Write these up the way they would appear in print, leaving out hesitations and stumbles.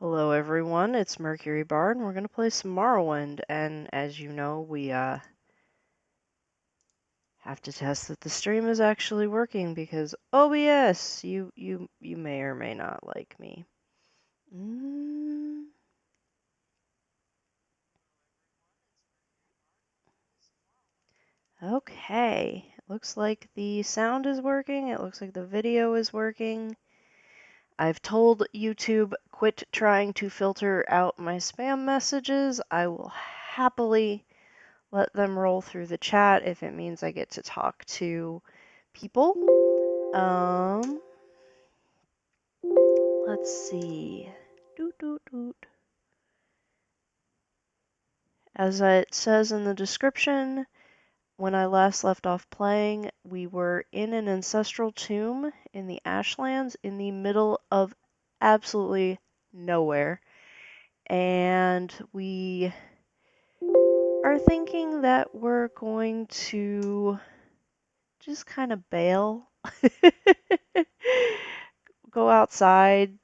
Hello everyone, it's Mercury Bard, and we're gonna play some Morrowind, and as you know, we have to test that the stream is actually working because OBS, you may or may not like me. Okay, looks like the sound is working, it looks like the video is working. I've told YouTube quit trying to filter out my spam messages. I will happily let them roll through the chat if it means I get to talk to people. Let's see. Doot, doot, doot. As it says in the description, when I last left off playing, we were in an ancestral tomb in the Ashlands in the middle of absolutely nowhere. And we are thinking that we're going to just kind of bail. Go outside,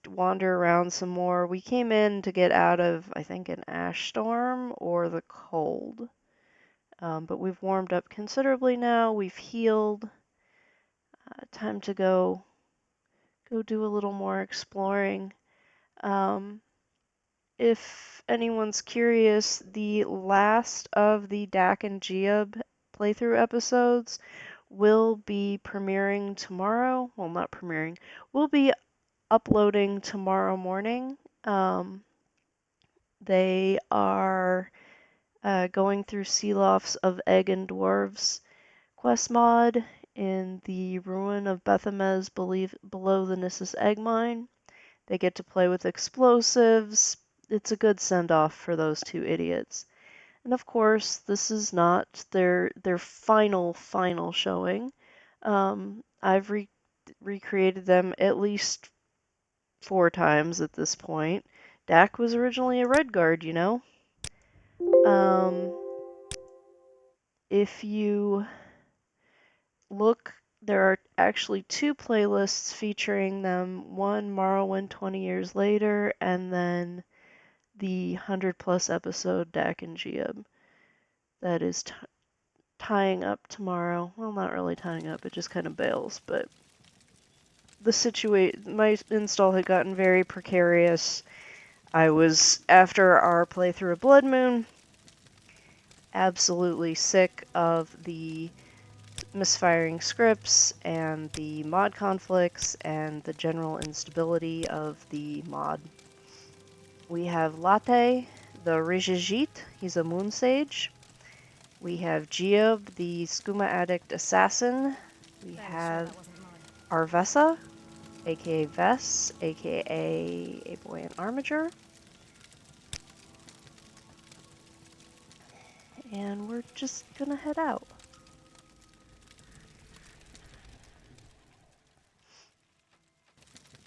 wander around some more. We came in to get out of, I think, an ash storm or the cold. But we've warmed up considerably now. We've healed. Time to go do a little more exploring. If anyone's curious, the last of the Dak and Geob playthrough episodes will be premiering tomorrow. Well, not premiering. Will be uploading tomorrow morning. They are going through Sealof's of Egg and Dwarves quest mod in the ruin of Bethamez below the Nissus Egg Mine. They get to play with explosives. It's a good send-off for those two idiots. And of course, this is not their final showing. I've recreated them at least 4 times at this point. Dak was originally a red guard, you know. If you look, there are actually 2 playlists featuring them. One, Morrowind 20 years later, and then the 100+ episode Dak and Geob. That is tying up tomorrow. Well, not really tying up, it just kind of bails, but my install had gotten very precarious. I was, after our playthrough of Blood Moon, absolutely sick of the misfiring scripts and the mod conflicts and the general instability of the mod. We have Latte, the Rijajit, he's a moon sage. We have Geob, the skooma addict assassin. We have Arvessa, aka Vess, aka a boy in armature. And we're just gonna head out.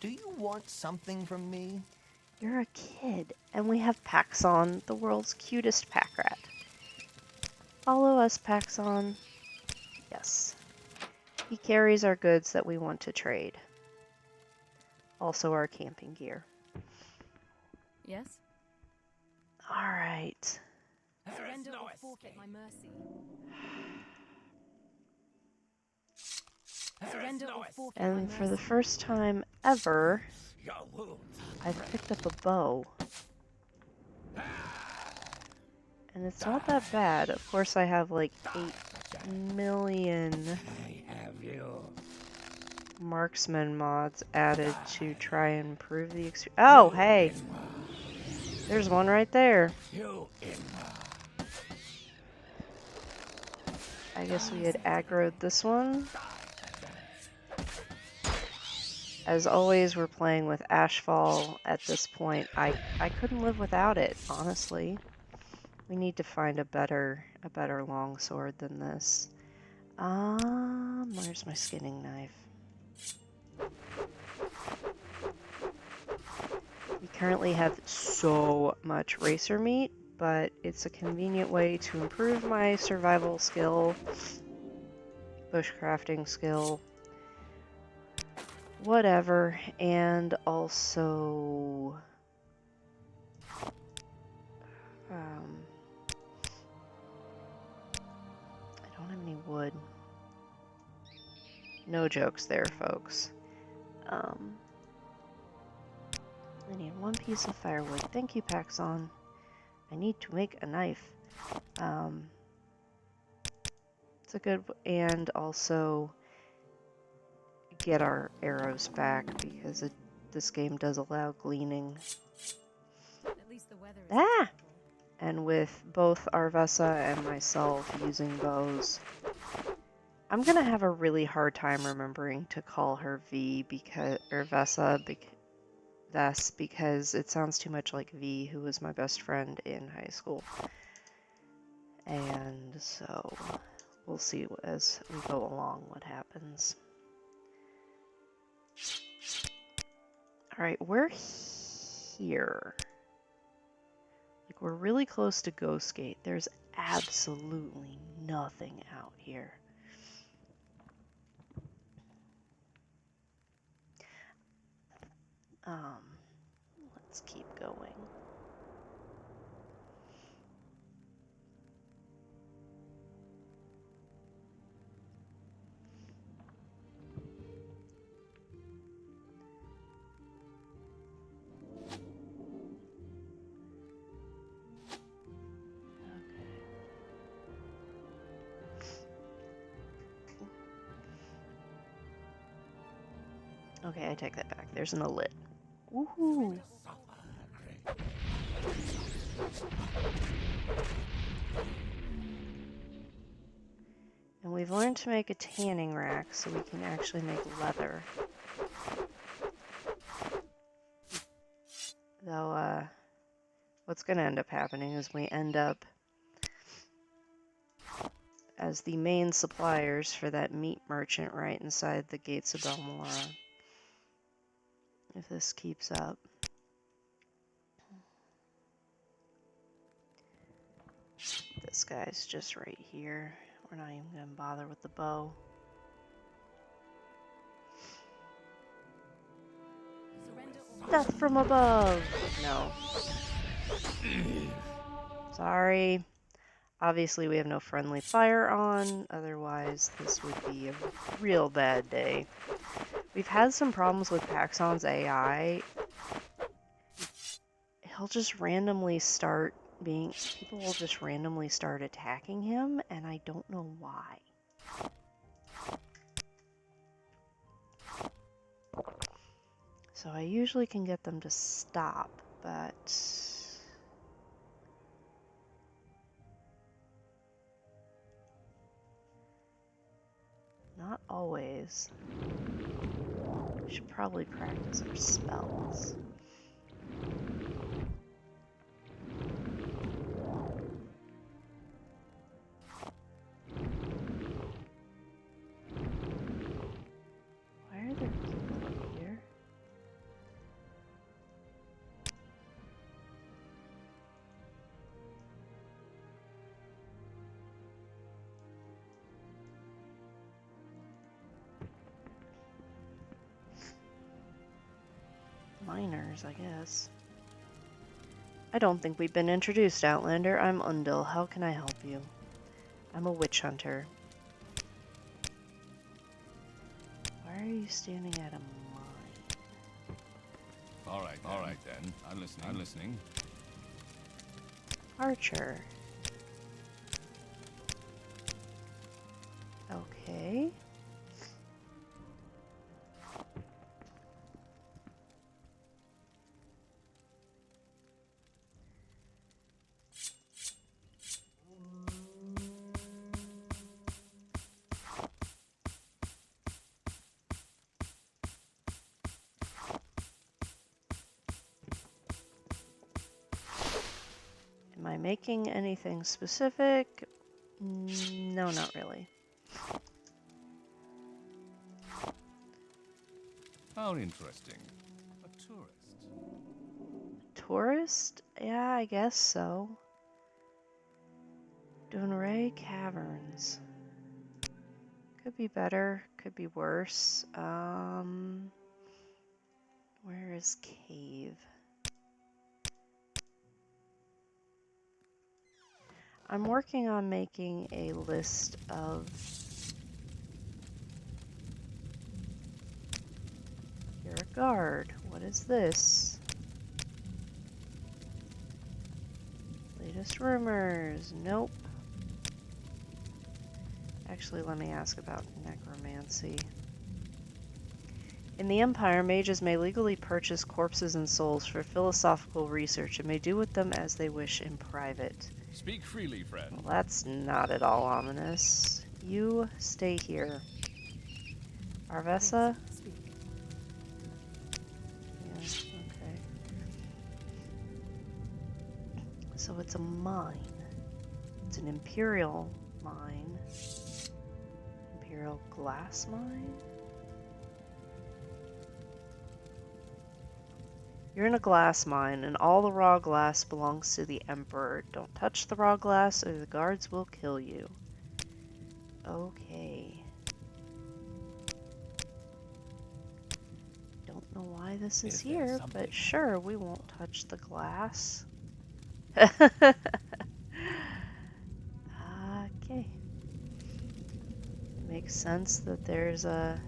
Do you want something from me? You're a kid, and we have Paxon, the world's cutest pack rat. Follow us, Paxon. Yes. He carries our goods that we want to trade. Also our camping gear. Yes? Alright. Surrender or forfeit my mercy. Surrender or forfeit my mercy. And for the first time ever, I've picked up a bow. And it's not that bad. Of course I have like 8 million marksman mods added to try and improve the experience. Oh, hey! There's one right there. I guess we had aggroed this one. As always, we're playing with Ashfall at this point. I couldn't live without it, honestly. We need to find a better longsword than this. Where's my skinning knife? We currently have so much racer meat, but it's a convenient way to improve my survival skill, bushcrafting skill, whatever, and also any wood. No jokes there, folks. I need 1 piece of firewood. Thank you, Paxson. I need to make a knife. It's a good... And also get our arrows back, because this game does allow gleaning. At least the weather is Ah! And with both Arvessa and myself using bows, I'm gonna have a really hard time remembering to call her V because, or Vessa, because it sounds too much like V, who was my best friend in high school. And so we'll see as we go along what happens. Alright, we're here. Like, we're really close to Ghost Gate. There's absolutely nothing out here. Let's keep going. Okay, I take that back. There's an alit. Woohoo! And we've learned to make a tanning rack so we can actually make leather. Though, what's going to end up happening is we end up as the main suppliers for that meat merchant right inside the gates of Belmora. If this keeps up. This guy's just right here. We're not even going to bother with the bow. Death from above! No. Sorry. Obviously, we have no friendly fire on. Otherwise, this would be a real bad day. We've had some problems with Paxson's AI. He'll just randomly start being... People will just randomly start attacking him, and I don't know why. So I usually can get them to stop, but... not always. We should probably practice our spells. Why are there people up here? Miners, I guess. I don't think we've been introduced, Outlander. I'm Undil. How can I help you? I'm a witch hunter. Why are you standing at a mine? All right then. I'm listening. Archer. Okay. Am I making anything specific? No, not really. How interesting. A tourist. Tourist? Yeah, I guess so. Dunray Caverns. Could be better, could be worse. Where is cave? I'm working on making a list of... You're a guard. What is this? Latest rumors. Nope. Actually, let me ask about necromancy. In the Empire, mages may legally purchase corpses and souls for philosophical research and may do with them as they wish in private. Speak freely, friend. Well, that's not at all ominous. You stay here. Arvessa? Speak. Yeah, okay. So it's a mine. It's an Imperial mine. Imperial glass mine? You're in a glass mine, and all the raw glass belongs to the Emperor. Don't touch the raw glass, or the guards will kill you. Okay. Don't know why this is here, but sure, we won't touch the glass. Okay. Makes sense that there's a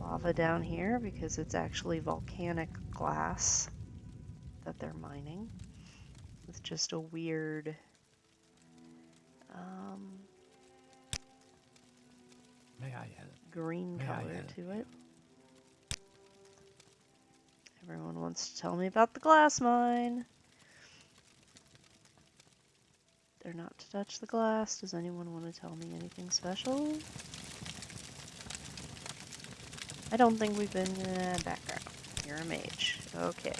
lava down here because it's actually volcanic glass that they're mining with just a weird May I help? green May I color help to you? it. Everyone wants to tell me about the glass mine. They're not to touch the glass. Does anyone want to tell me anything special? I don't think we've been background. You're a mage. Okay.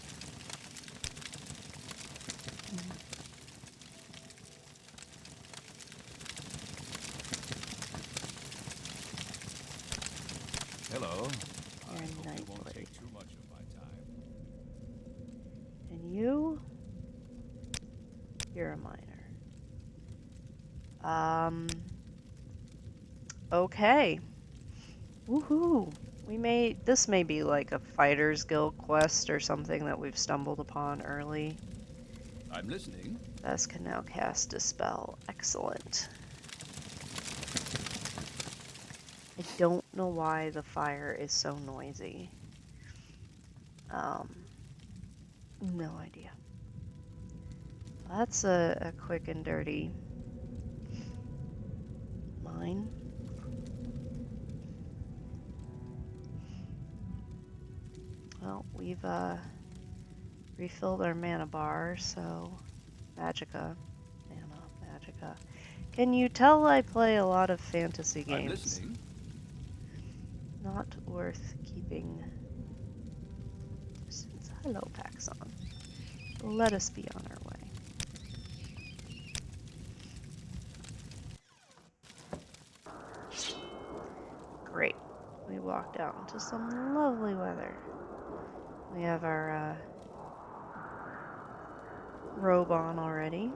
Hello. You're I a hope night you won't lord. take too much of my time. And you? You're a miner. Okay. Woohoo! This may be like a Fighters Guild quest or something that we've stumbled upon early. I'm listening. Bess can now cast Dispel. Excellent. I don't know why the fire is so noisy. No idea. That's a quick and dirty mine. Well, we've refilled our mana bar, so Magicka. Magicka. Can you tell I play a lot of fantasy I'm games? listening. Not worth keeping distance. Hello, Paxson. Let us be on our way. Great. We walked out into some lovely weather. We have our robe on already.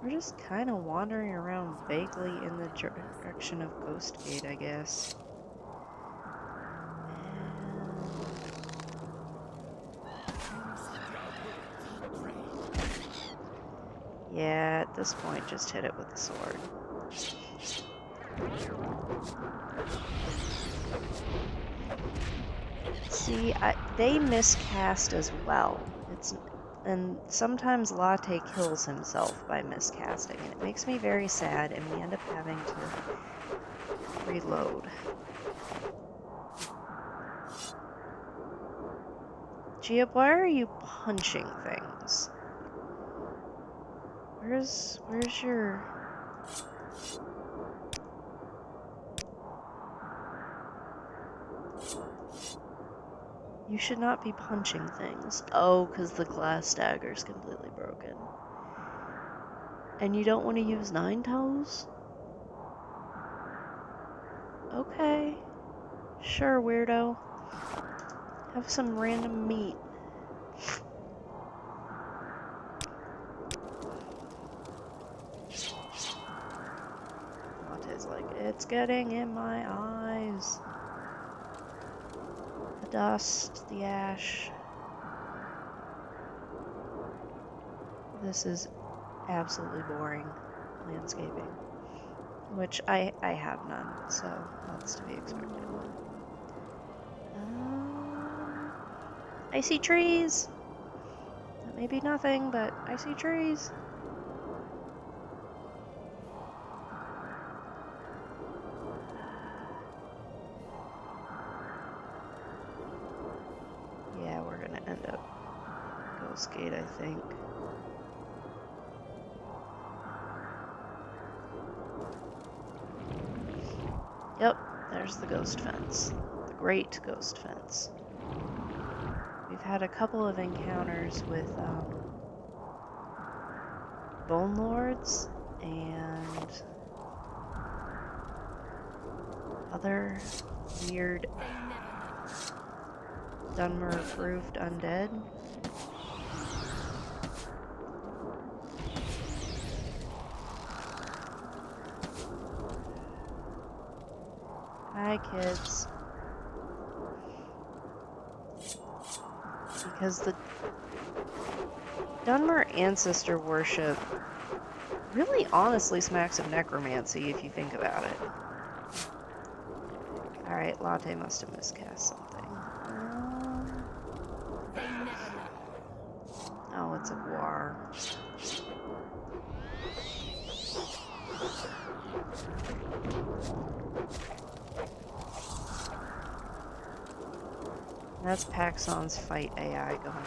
We're just kind of wandering around vaguely in the direction of Ghostgate, I guess. Yeah, at this point, just hit it with the sword. See, they miscast as well. And sometimes Latte kills himself by miscasting, and it makes me very sad, and we end up having to reload. Gia, why are you punching things? Where's your... You should not be punching things. Oh, because the glass dagger's completely broken. And you don't want to use Nine Toes? Okay. Sure, weirdo. Have some random meat. Latte's like, it's getting in my eyes. dust, the ash. This is absolutely boring landscaping, which I have none, so that's to be expected. I see trees. That may be nothing, but I see trees. Yeah, we're gonna end up Ghost Gate, I think. Yep, there's the ghost fence. The great ghost fence. We've had a couple of encounters with Bone Lords and other weird Dunmer-approved undead. Hi, kids. Because the Dunmer ancestor worship really honestly smacks of necromancy if you think about it. Alright, Latte must have miscast something. Oh, it's a guar. That's Paxon's fight AI going on.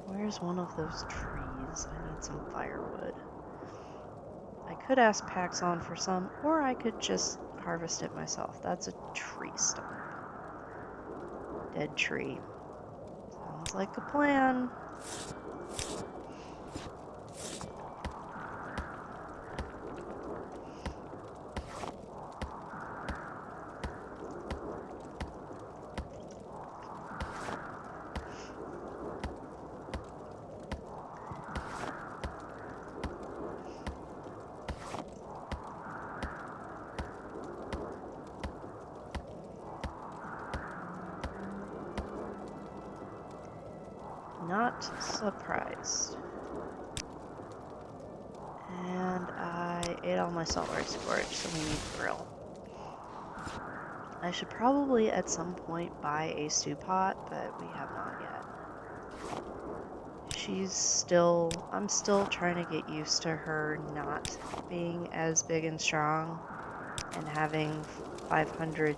Where's one of those trees? I need some firewood. I could ask Paxon for some, or I could just harvest it myself. That's a tree stump. Dead tree. Sounds like a plan. Not surprised. And I ate all my salt rice porridge, so we need to grill. I should probably at some point buy a stew pot, but we have not yet. I'm still trying to get used to her not being as big and strong and having 500,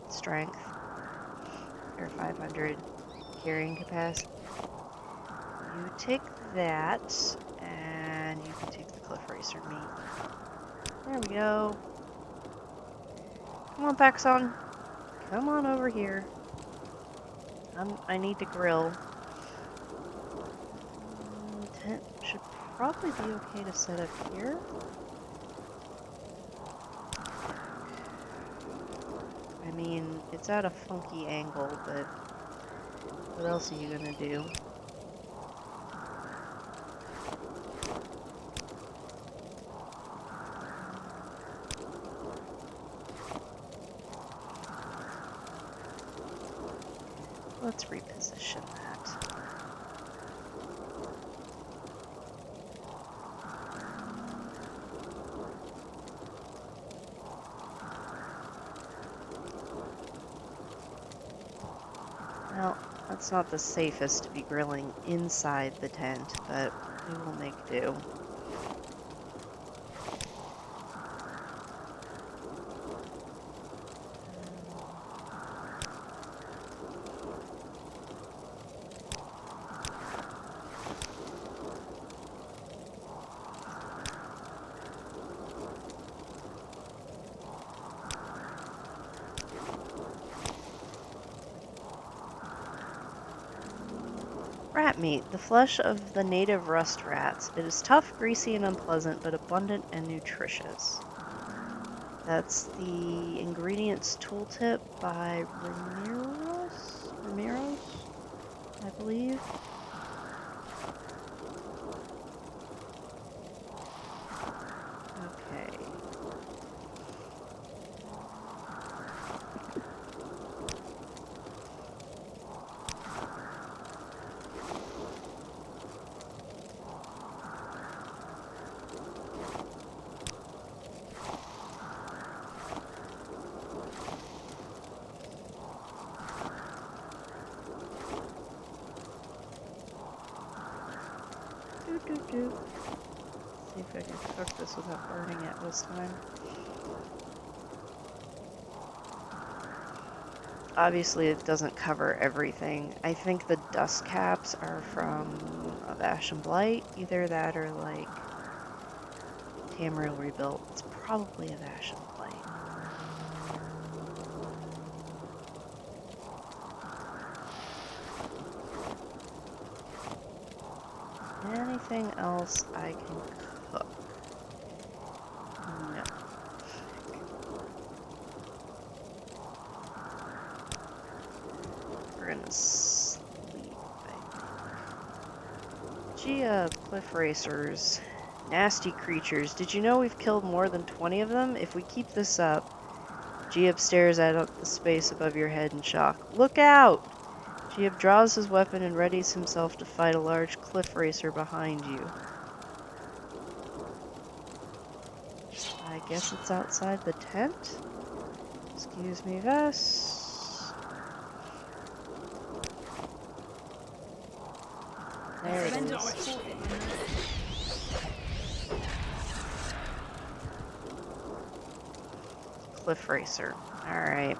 strength or 500 carrying capacity. You take that, and you can take the cliff racer meat. There we go. Come on, Paxon. Come on over here. I need to grill. Tent should probably be okay to set up here. I mean, it's at a funky angle, but what else are you gonna do? Let's reposition that. Well, that's not the safest to be grilling inside the tent, but we will make do. Rat meat, the flesh of the native rust rats. It is tough, greasy, and unpleasant, but abundant and nutritious. That's the ingredients tooltip by Ramirez, I believe. See if I can cook this without burning it this time. Obviously, it doesn't cover everything. I think the dust caps are from of Ash and Blight, either that or like Tamriel rebuilt. It's probably of Ash and Blight. Anything else I can cook? No. We're gonna sleep, I think. Cliff racers. Nasty creatures. Did you know we've killed more than 20 of them? If we keep this up, Geob stares at the space above your head in shock. Look out! Geob draws his weapon and readies himself to fight a large cliff racer behind you. I guess it's outside the tent? Excuse me, Vess. There it is. Cliff racer. Alright.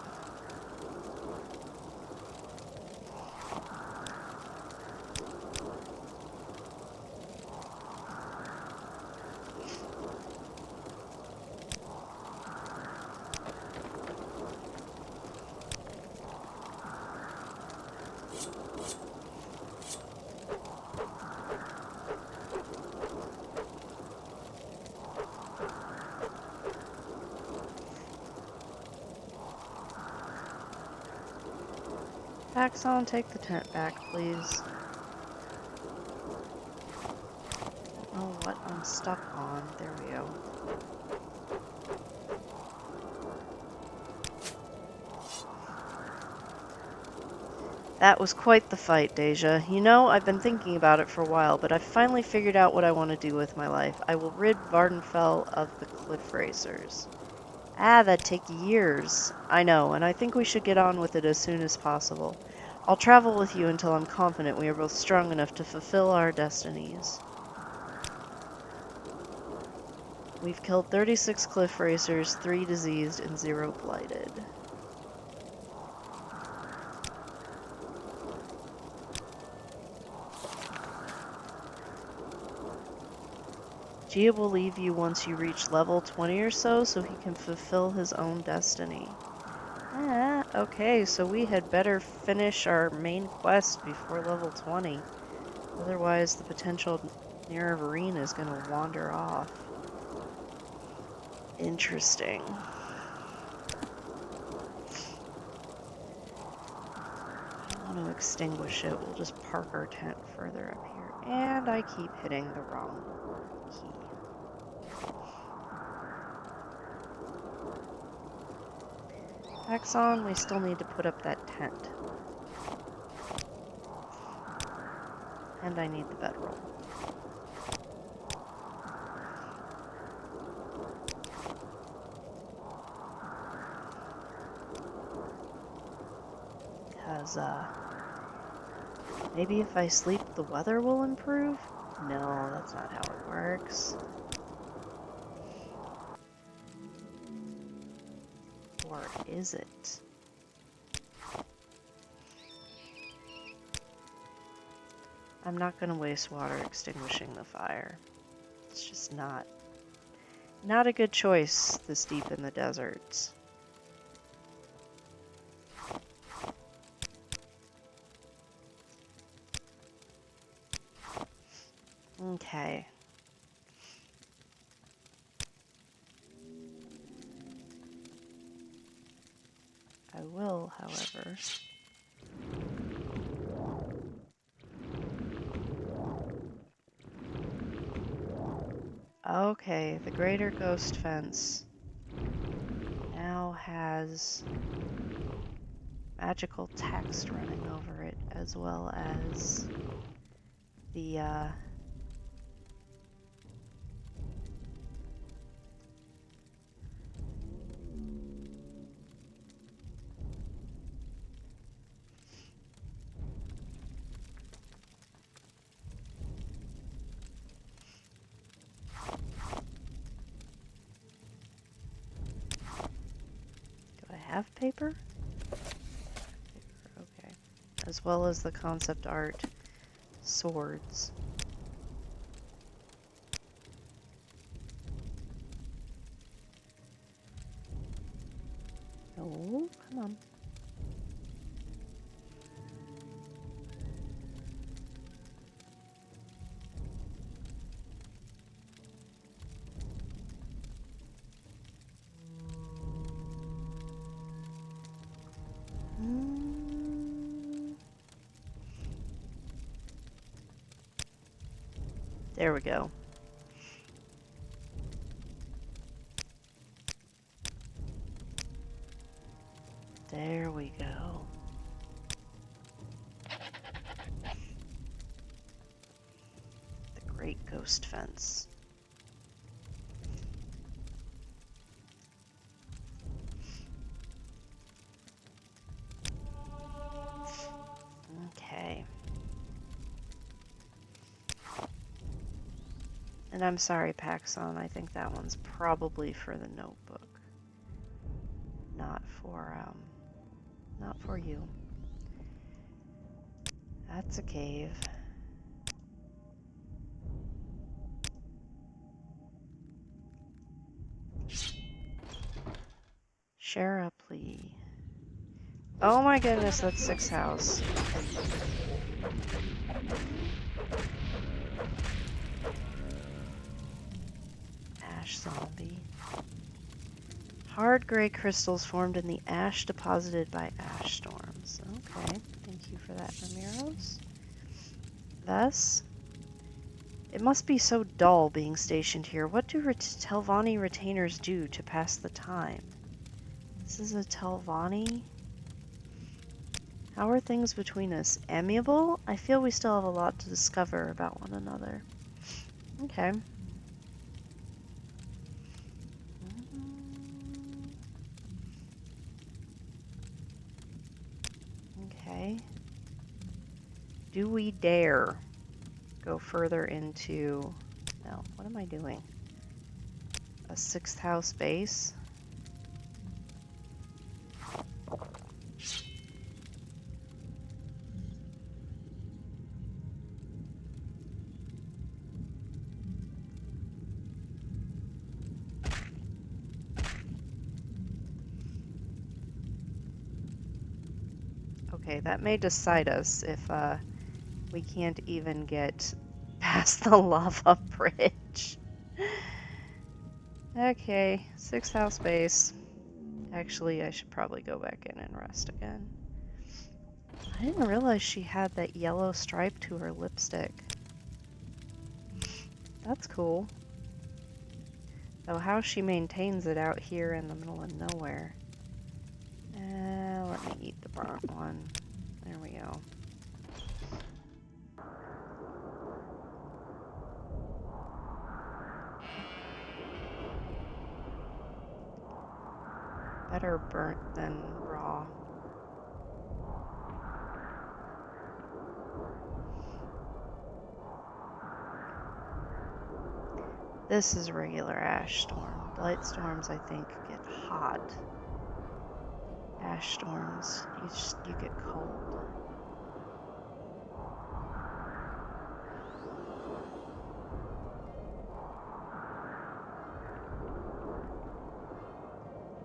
Axon, take the tent back, please. Oh, what I'm stuck on. There we go. That was quite the fight, Dacia. You know, I've been thinking about it for a while, but I've finally figured out what I want to do with my life. I will rid Vardenfell of the cliff racers. Ah, that'd take years. I know, and I think we should get on with it as soon as possible. I'll travel with you until I'm confident we are both strong enough to fulfill our destinies. We've killed 36 cliff racers, 3 diseased, and 0 blighted. Geob will leave you once you reach level 20 or so he can fulfill his own destiny. Ah, okay, so we had better finish our main quest before level 20. Otherwise, the potential Nerevarine is going to wander off. Interesting. I don't want to extinguish it. We'll just park our tent further up here. And I keep hitting the wrong key. Axon, we still need to put up that tent. And I need the bedroll. Because, maybe if I sleep, the weather will improve? No, that's not how it works. Or is it? I'm not going to waste water extinguishing the fire. It's just not a good choice this deep in the deserts. Okay. I will, however. Okay, the Greater Ghost Fence now has magical text running over it, as well as the, paper? Okay. As well as the concept art swords. Oh, come on. There we go. There we go. The Great Ghost Fence. Okay. And I'm sorry, Paxson, I think that one's probably for the notebook. Not for you. That's a cave. Share a plea. Oh my goodness, that's 6th house. Ash zombie. Hard gray crystals formed in the ash deposited by ash storms. Okay, thank you for that, Ramiros. Thus, it must be so dull being stationed here. What do Telvanni retainers do to pass the time? This is a Telvanni. How are things between us? Amiable? I feel we still have a lot to discover about one another. Okay. Okay. Do we dare go further into... No, what am I doing? A 6th house base? Okay, that may decide us if we can't even get past the lava bridge. Okay, 6th house base. Actually, I should probably go back in and rest again. I didn't realize she had that yellow stripe to her lipstick. That's cool. Though how she maintains it out here in the middle of nowhere. Let me eat the burnt one. There we go. Better burnt than raw. This is regular ash storm. Blight storms, I think, get hot. Ash storms, you get cold.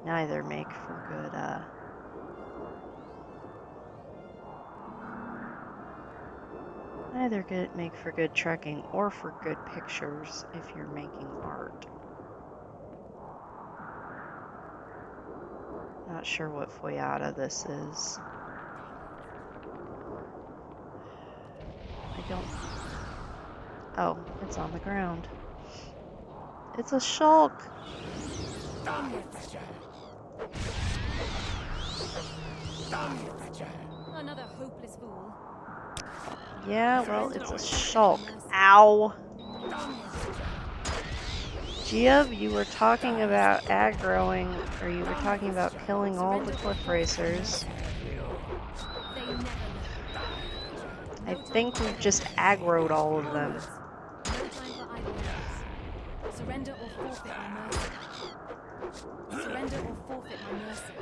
Neither make for good, make for good trekking or for good pictures if you're making art. Not sure what Foyata this is. I don't... Oh, it's on the ground. It's a shulk! Another hopeless fool. Yeah, well, it's a shulk. Ow! Giab, you were talking about aggroing, or you were talking about killing all the cliff racers. They never know. I think we've just aggroed all of them. No time for idle words. Surrender or forfeit my mercy. Surrender or forfeit my mercy.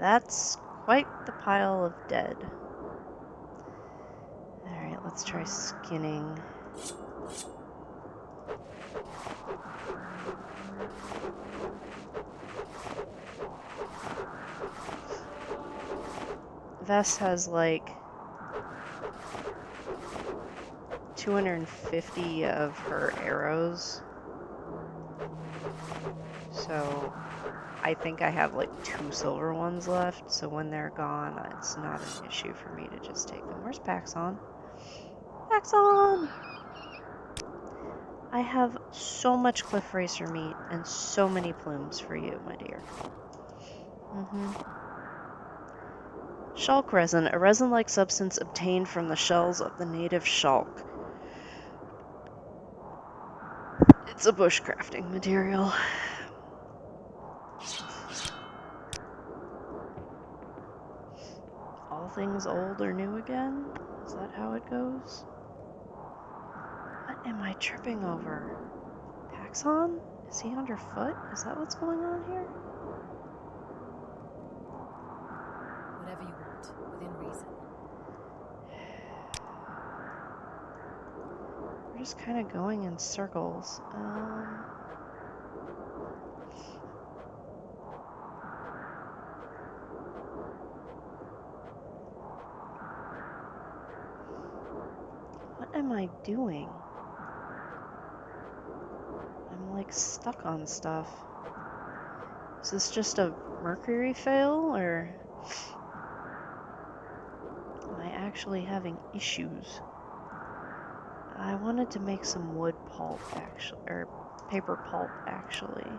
That's quite the pile of dead. Alright, let's try skinning. Vess has like 250 of her arrows. So I think I have like 2 silver ones left, so when they're gone, it's not an issue for me to just take them. Where's Paxon? Paxon! I have so much cliff racer meat and so many plumes for you, my dear. Shulk resin, a resin-like substance obtained from the shells of the native shulk. It's a bushcrafting material. All things old are new again? Is that how it goes? What am I tripping over? Paxon? Is he underfoot? Is that what's going on here? Whatever you want, within reason. We're just kind of going in circles. What am I doing? I'm like stuck on stuff. Is this just a Mercury fail, or am I actually having issues? I wanted to make some wood pulp, actually, or paper pulp, actually.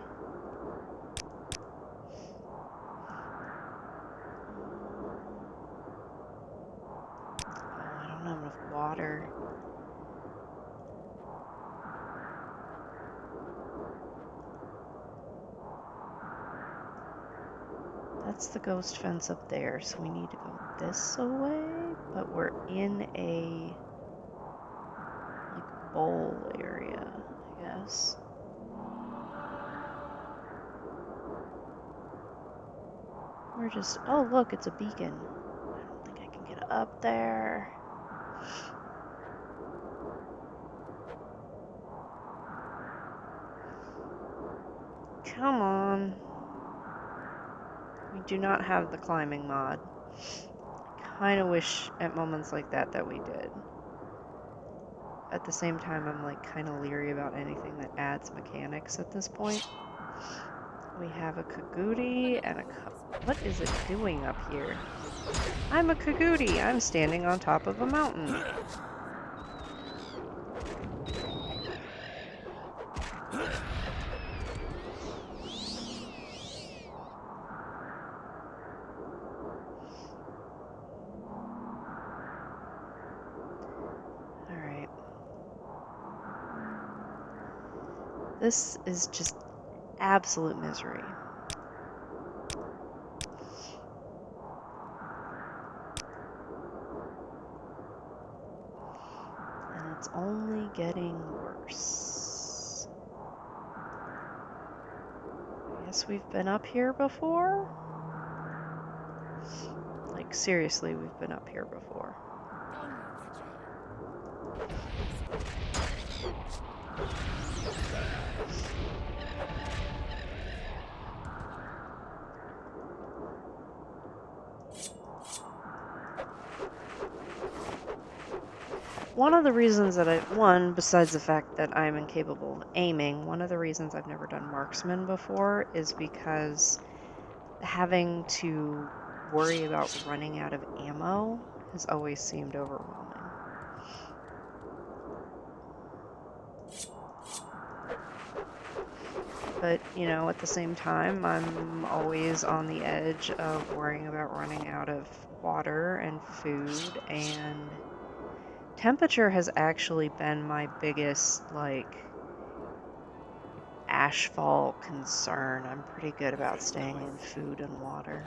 Oh, I don't have enough water. That's the ghost fence up there, so we need to go this way, but we're in a like bowl area, I guess. We're just, oh look, it's a beacon. I don't think I can get up there. Come on. We do not have the climbing mod. Kind of wish at moments like that that we did. At the same time, I'm like kind of leery about anything that adds mechanics at this point. We have a Kagooti and a what is it doing up here? I'm a Kagooti. I'm standing on top of a mountain. Alright. This is just absolute misery. And it's only getting worse. I guess we've been up here before? Like, seriously, we've been up here before. One of the reasons that besides the fact that I'm incapable of aiming, one of the reasons I've never done marksman before is because having to worry about running out of ammo has always seemed overwhelming. But, you know, at the same time, I'm always on the edge of worrying about running out of water and food, and temperature has actually been my biggest, like, ashfall concern. I'm pretty good about staying in food and water.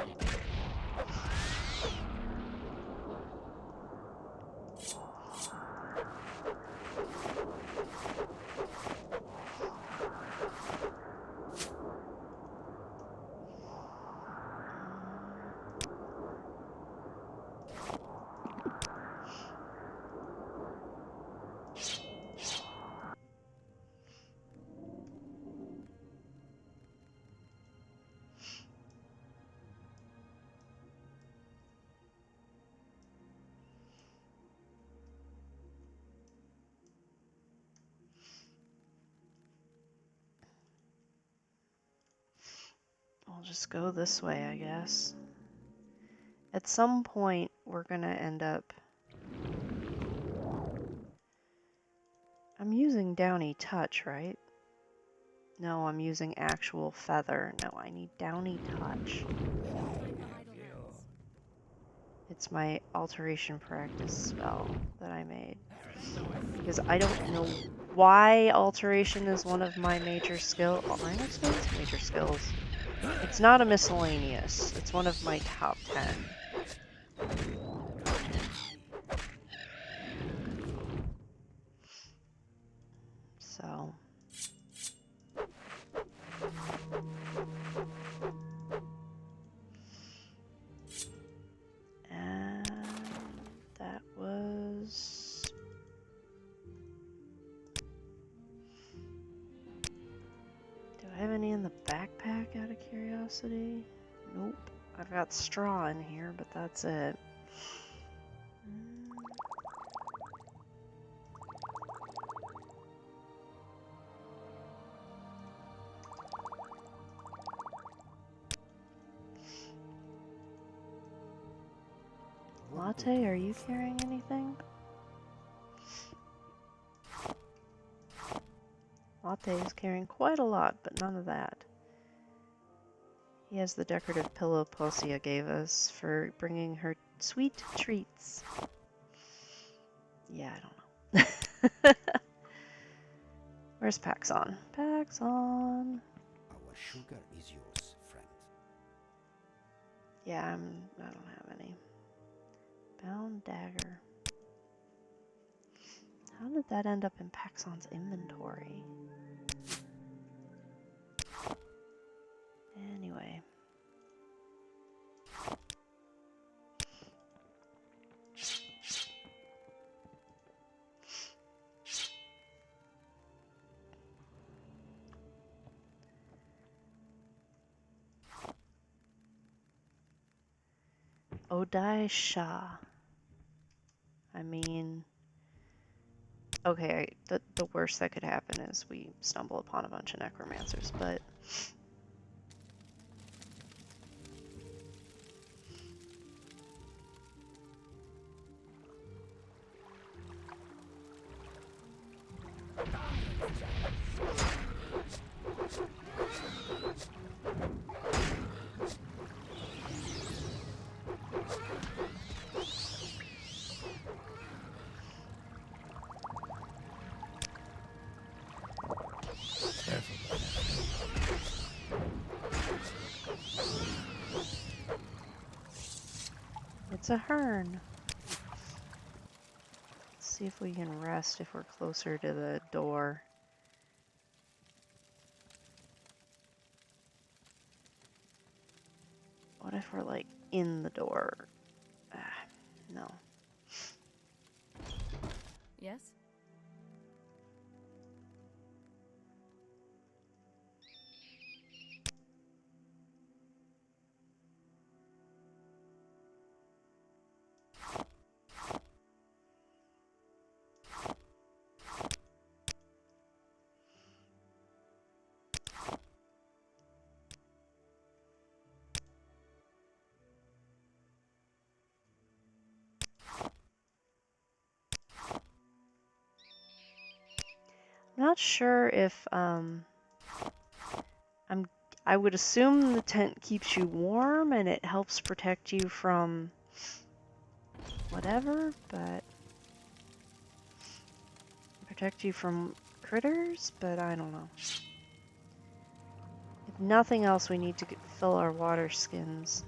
I'll just go this way, I guess. At some point, we're gonna end up... I'm using Downy Touch, right? No, I'm using actual feather. No, I need Downy Touch. It's my alteration practice spell that I made. Because I don't know why alteration is one of my major skills. Minor skills? Major skills. It's not a miscellaneous. It's one of my top 10. So... And that was... Do I have any in the backpack out of curiosity? Nope. I've got straw in here, but that's it. Latte, are you carrying anything? Latte is carrying quite a lot, but none of that. He has the decorative pillow Posia gave us for bringing her sweet treats. Yeah, I don't know. Where's Paxon? Paxon! Our sugar is yours, friend. Yeah, I don't have any. Bound dagger. How did that end up in Paxon's inventory? Anyway. Dacia. I mean... Okay, the worst that could happen is we stumble upon a bunch of necromancers, but... It's a hern. Let's see if we can rest if we're closer to the door. What if we're like in the door? No. Yes? Not sure if I would assume the tent keeps you warm and it helps protect you from whatever, but protect you from critters, but I don't know. If nothing else, we need to fill our water skins.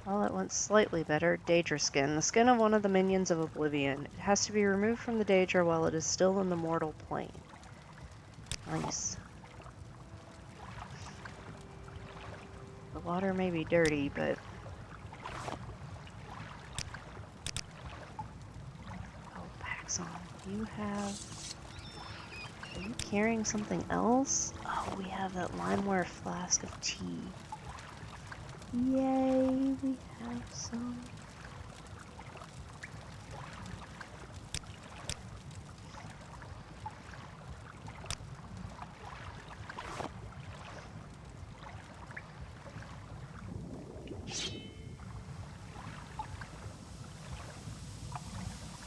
Well, it went slightly better. Daedra skin. The skin of one of the minions of Oblivion. It has to be removed from the Daedra while it is still in the mortal plane. Nice. The water may be dirty, but... Oh, Paxon, you have... Are you carrying something else? Oh, we have that limeware flask of tea. Yay, we have some.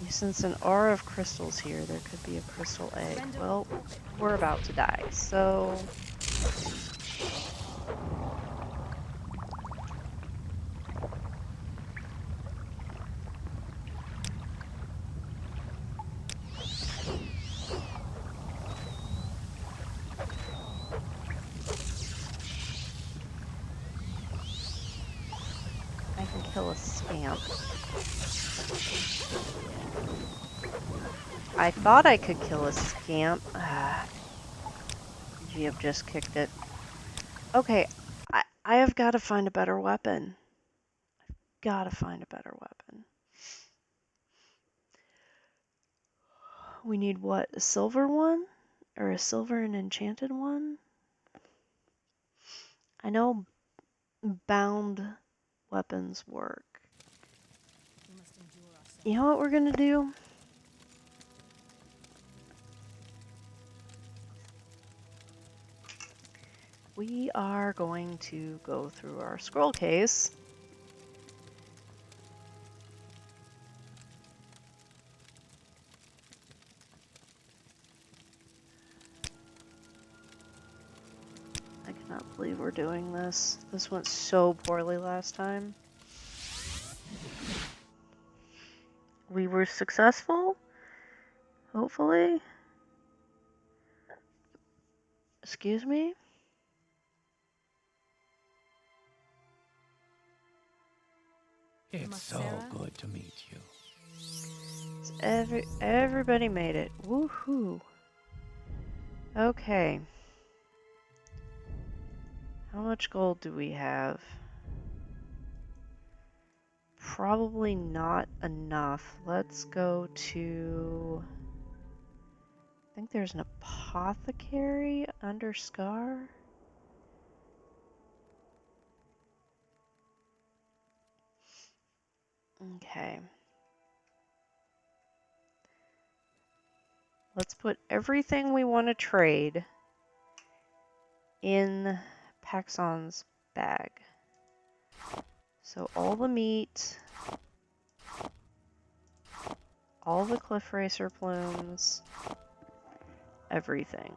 You sense an aura of crystals here. There could be a crystal egg. Well, we're about to die, so... I can kill a scamp. I thought I could kill a scamp. You have just kicked it. Okay, I have got to find a better weapon. Gotta find a better weapon. We need what? A silver one? Or a silver and enchanted one? I know bound weapons work. We must endure ourselves. You know what we're gonna do? We are going to go through our scroll case. I cannot believe we're doing this. This went so poorly last time. We were successful? Hopefully? Excuse me? It's so Masera? good to meet you. Everybody made it. Woohoo. Okay. How much gold do we have? Probably not enough. Let's go to... I think there's an apothecary under Scar. Okay. Let's put everything we want to trade in Paxon's bag. So all the meat, all the cliff racer plumes, everything.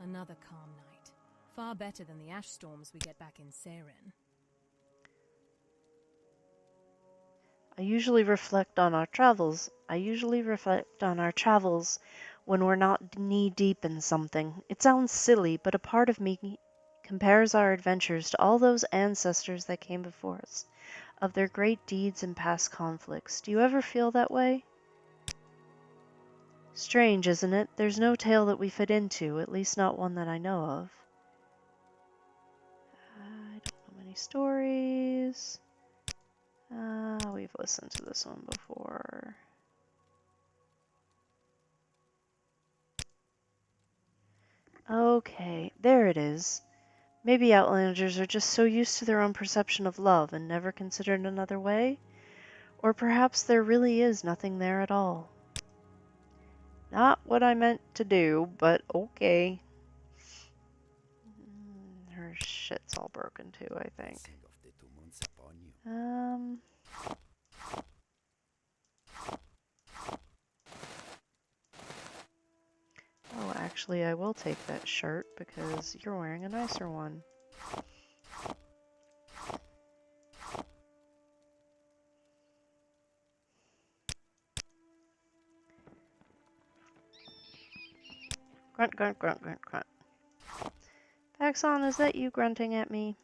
Another calm night. Far better than the ash storms we get back in Seren. I usually reflect on our travels when we're not knee-deep in something. It sounds silly, but a part of me compares our adventures to all those ancestors that came before us, of their great deeds and past conflicts. Do you ever feel that way? Strange, isn't it? There's no tale that we fit into, at least not one that I know of. I don't know many stories. We've listened to this one before. Okay, there it is. Maybe Outlanders are just so used to their own perception of love and never considered another way? Or perhaps there really is nothing there at all. Not what I meant to do, but okay. Her shit's all broken too, I think. Blessing of the 2 months upon you. Oh, actually, I will take that shirt because you're wearing a nicer one. Grunt, grunt, grunt, grunt, grunt. Paxon, is that you grunting at me?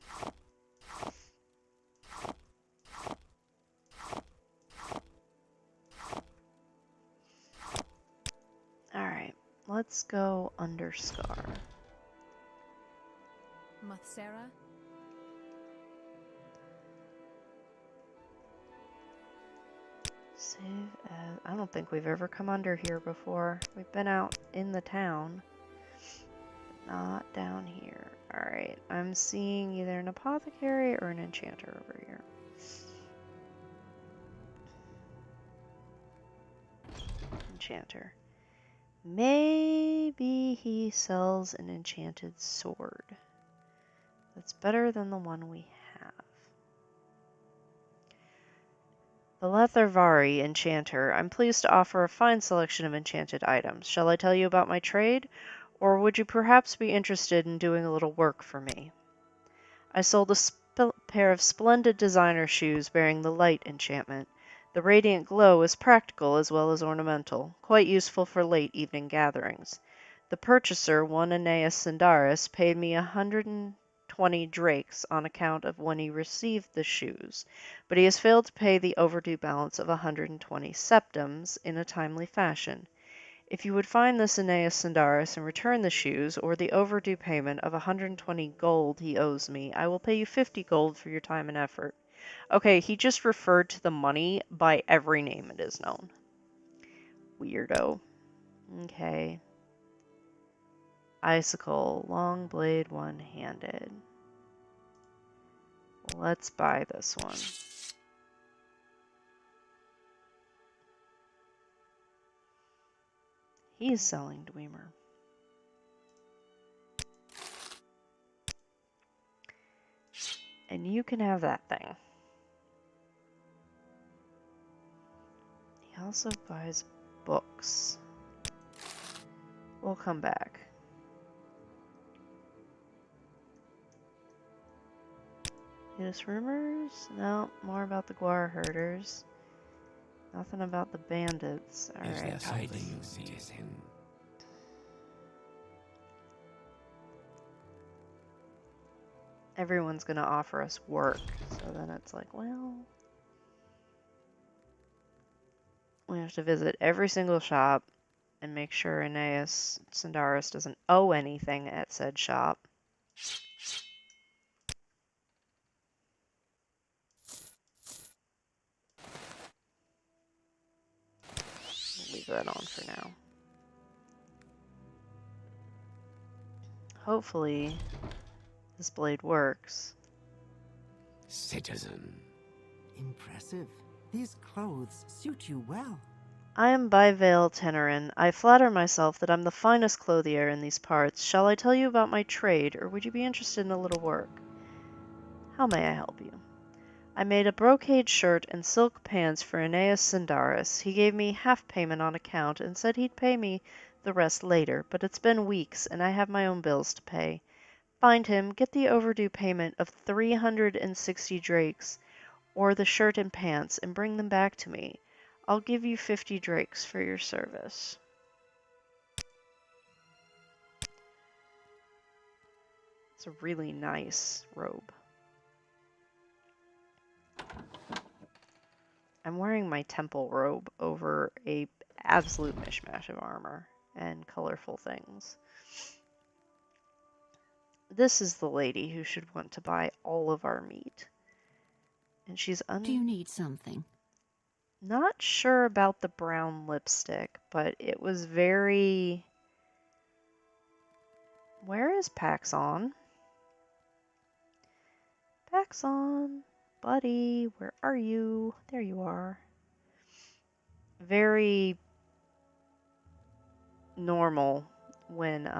Alright, let's go under Scar. Mathsera? Save as... I don't think we've ever come under here before. We've been out in the town, but not down here. Alright, I'm seeing either an apothecary or an enchanter over here. Enchanter. Maybe he sells an enchanted sword. That's better than the one we have. Beletharvari, Enchanter. I'm pleased to offer a fine selection of enchanted items. Shall I tell you about my trade? Or would you perhaps be interested in doing a little work for me? I sold a pair of splendid designer shoes bearing the light enchantment. The radiant glow is practical as well as ornamental, quite useful for late evening gatherings. The purchaser, one Aeneas Sindaris, paid me 120 drakes on account of when he received the shoes, but he has failed to pay the overdue balance of 120 septums in a timely fashion. If you would find this Aeneas Sindaris and return the shoes, or the overdue payment of 120 gold he owes me, I will pay you 50 gold for your time and effort. Okay, he just referred to the money by every name it is known. Weirdo. Okay. Icicle, long blade, one-handed. Let's buy this one. He's selling Dwemer. And you can have that thing. He also buys books. We'll come back. Latest rumors? No, more about the Guar herders. Nothing about the bandits. Is there Alright. something you see in him? Everyone's gonna offer us work, so then it's like, well... We have to visit every single shop and make sure Aeneas Sindaris doesn't owe anything at said shop. Leave that on for now. Hopefully, this blade works. Citizen. Impressive. These clothes suit you well. I am Byvale Tenerin. I flatter myself that I'm the finest clothier in these parts. Shall I tell you about my trade, or would you be interested in a little work? How may I help you? I made a brocade shirt and silk pants for Aeneas Sindaris. He gave me half payment on account and said he'd pay me the rest later, but it's been weeks and I have my own bills to pay. Find him, get the overdue payment of 360 drakes, or the shirt and pants, and bring them back to me. I'll give you 50 drakes for your service. It's a really nice robe. I'm wearing my temple robe over a absolute mishmash of armor and colorful things. This is the lady who should want to buy all of our meat. And she's Do you need something? not sure about the brown lipstick, but it was very... Where is Paxon? Paxon, buddy, where are you? There you are. Very normal when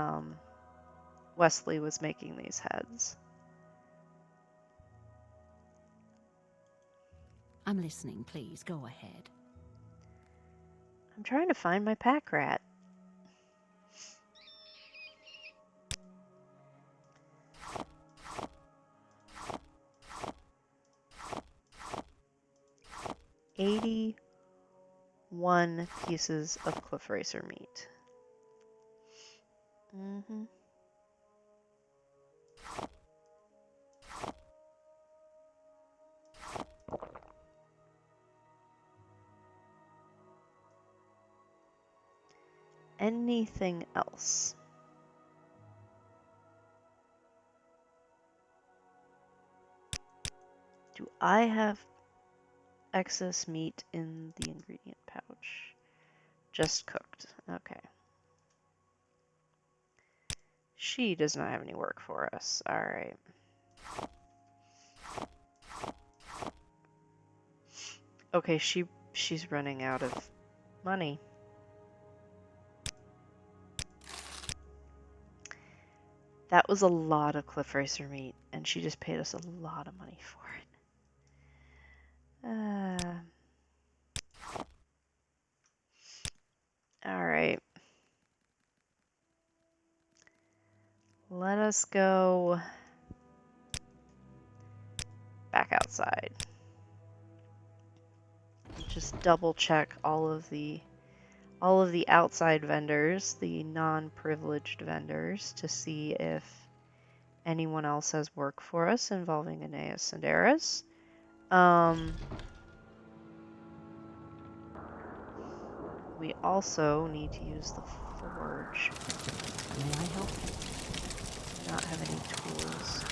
Wesley was making these heads. I'm listening, please. Go ahead. I'm trying to find my pack rat. $81 pieces of cliff racer meat. Anything else? Do I have... excess meat in the ingredient pouch. Just cooked. Okay. She does not have any work for us. Alright. Okay, she's running out of money. That was a lot of cliff racer meat, and she just paid us a lot of money for it. Alright. Let us go back outside. Just double check all of the outside vendors, the non-privileged vendors, to see if anyone else has work for us involving Aeneas and Eris. We also need to use the forge. May I help? Do not have any tools.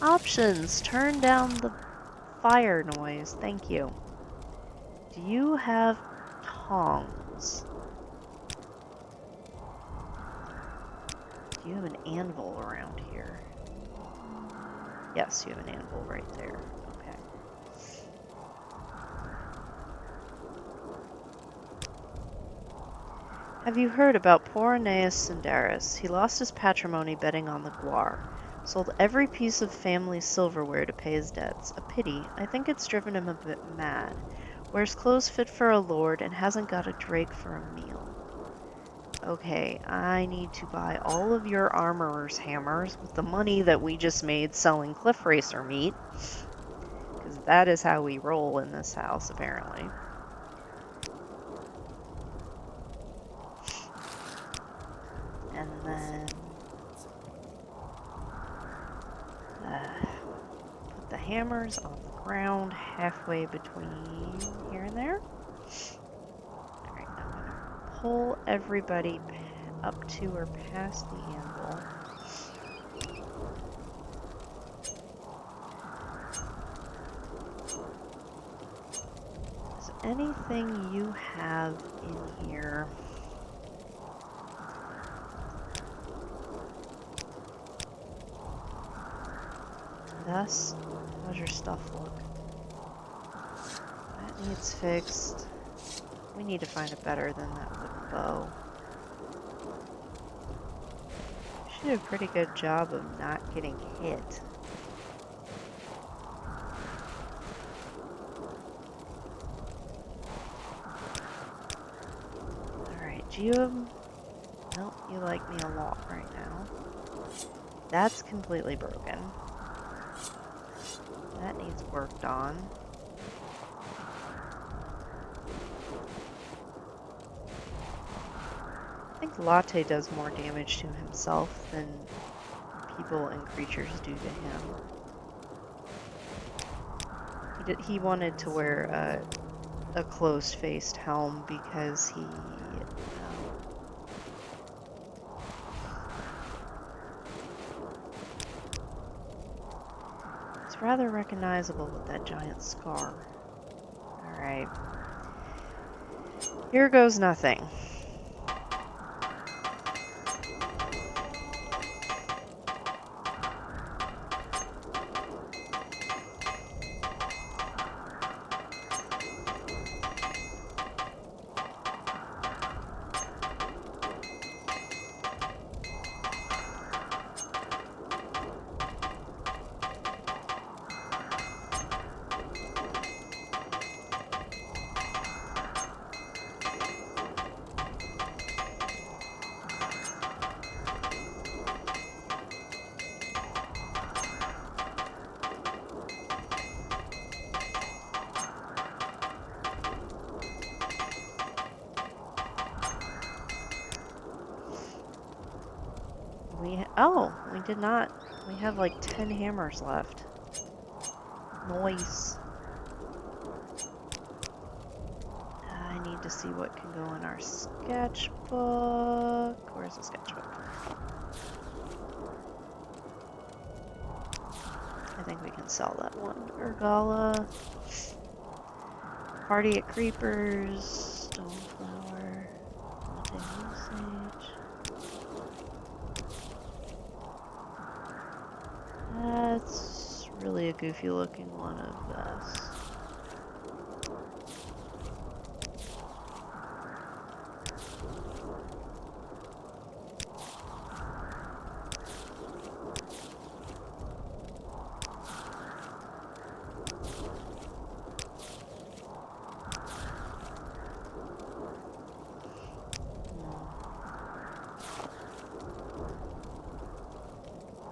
Options. Turn down the fire noise. Thank you. Do you have tongs? Do you have an anvil around here? Yes, you have an anvil right there. Okay. Have you heard about poor Aeneas Sindaris? He lost his patrimony betting on the Guar. Sold every piece of family silverware to pay his debts. A pity. I think it's driven him a bit mad. Wears clothes fit for a lord and hasn't got a drake for a meal. Okay, I need to buy all of your armorer's hammers with the money that we just made selling cliff racer meat. Because that is how we roll in this house, apparently. And then put the hammers on the ground halfway between here and there. Alright, I'm gonna pull everybody up to or past the anvil. Is anything you have in here? Thus, how's your stuff look? That needs fixed. We need to find a better than that wooden bow. She did a pretty good job of not getting hit. Alright, do you have... Nope, you like me a lot right now. That's completely broken. That needs worked on. I think Latte does more damage to himself than people and creatures do to him. He wanted to wear a closed-faced helm because he... it's rather recognizable with that giant scar. Alright. Here goes nothing. We did not. We have like 10 hammers left. Novice. I need to see what can go in our sketchbook. Where's the sketchbook? I think we can sell that one. Urgala. Party at Creepers. Stoneflower. Latte Osage. That's really a goofy looking one of this.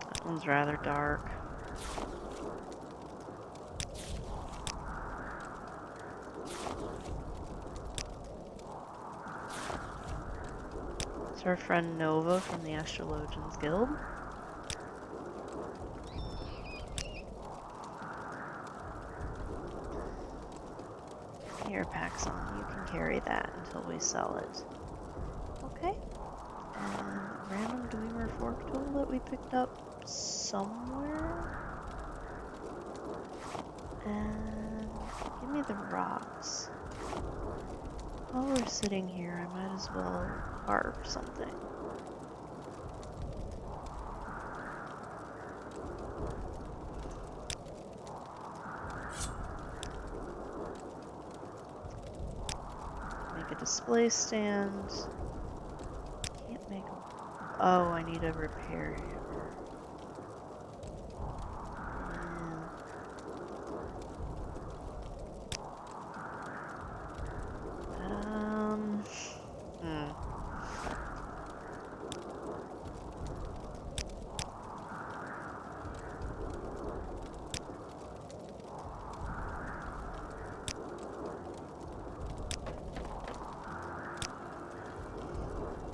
That one's rather dark. It's our friend Nova from the Astrologians Guild. Here, Paxson, you can carry that until we sell it. Okay. And random Dwemer fork tool that we picked up somewhere. And give me the rocks. While we're sitting here, I might as well carve something. Make a display stand. Can't make a... Oh, I need a repair hammer.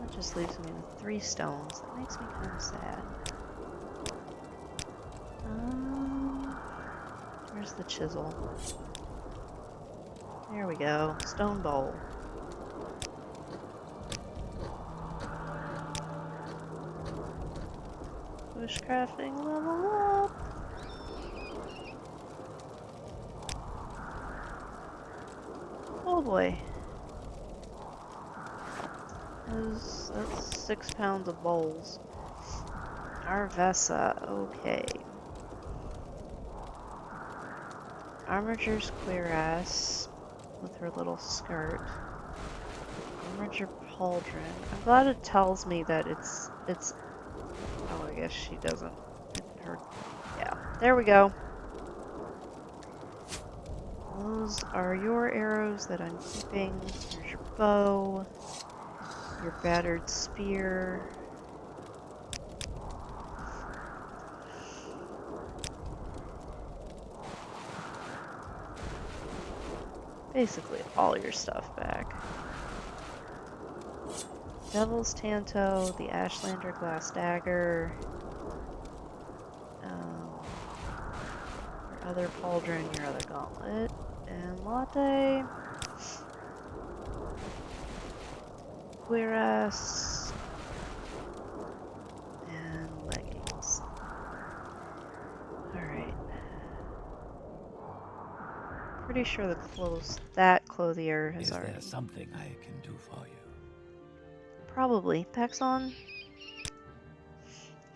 That just leaves me with 3 stones. That makes me kind of sad. Where's the chisel? There we go. Stone bowl. Bushcrafting level up. Oh boy. That's 6 pounds of bowls. Arvessa, okay. Armature's cuirass with her little skirt. Armature pauldron. I'm glad it tells me that it's oh, I guess she doesn't. Yeah, there we go. Those are your arrows that I'm keeping. Here's your bow. Your battered spear. Basically all your stuff back. Devil's Tanto, the Ashlander glass dagger. Your other pauldron, your other gauntlet. And latte. Cuirass. And leggings. Alright. Pretty sure that clothier has already... Is there something I can do for you? Probably. Paxson?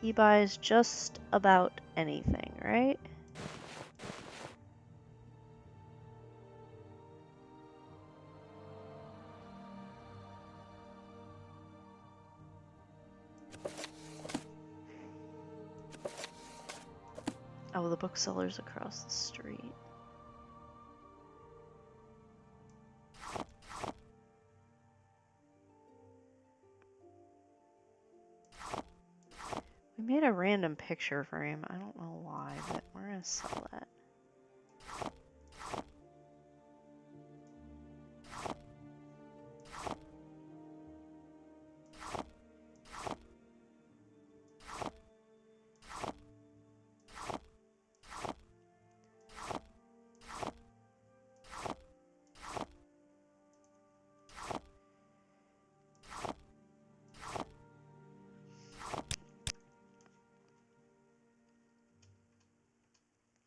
He buys just about anything, right? Oh, the bookseller's across the street. We made a random picture frame. I don't know why, but we're gonna sell that.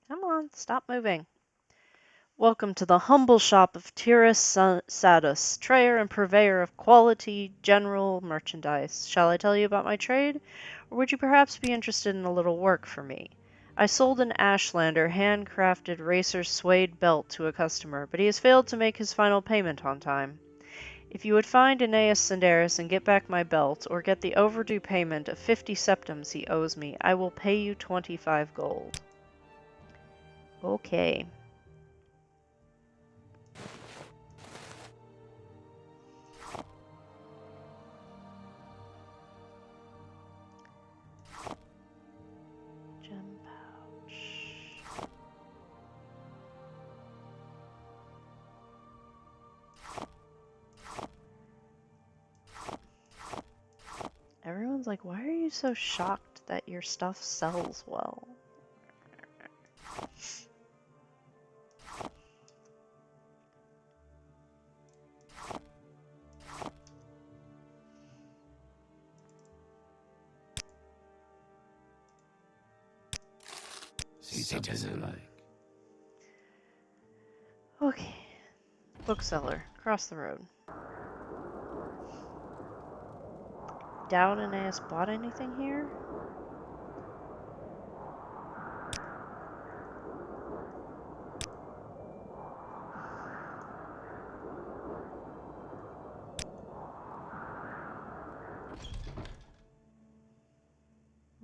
Come on, stop moving. Welcome to the humble shop of Tyrus Sadus, trayer and purveyor of quality general merchandise. Shall I tell you about my trade, or would you perhaps be interested in a little work for me? I sold an Ashlander handcrafted racer suede belt to a customer, but he has failed to make his final payment on time. If you would find Aeneas Sindaris and get back my belt, or get the overdue payment of 50 septims he owes me, I will pay you 25 gold. Okay. Gem pouch. Everyone's like, why are you so shocked that your stuff sells well? Citizen. Like. Okay. Bookseller. Across the road. Doubt Aeneas bought anything here?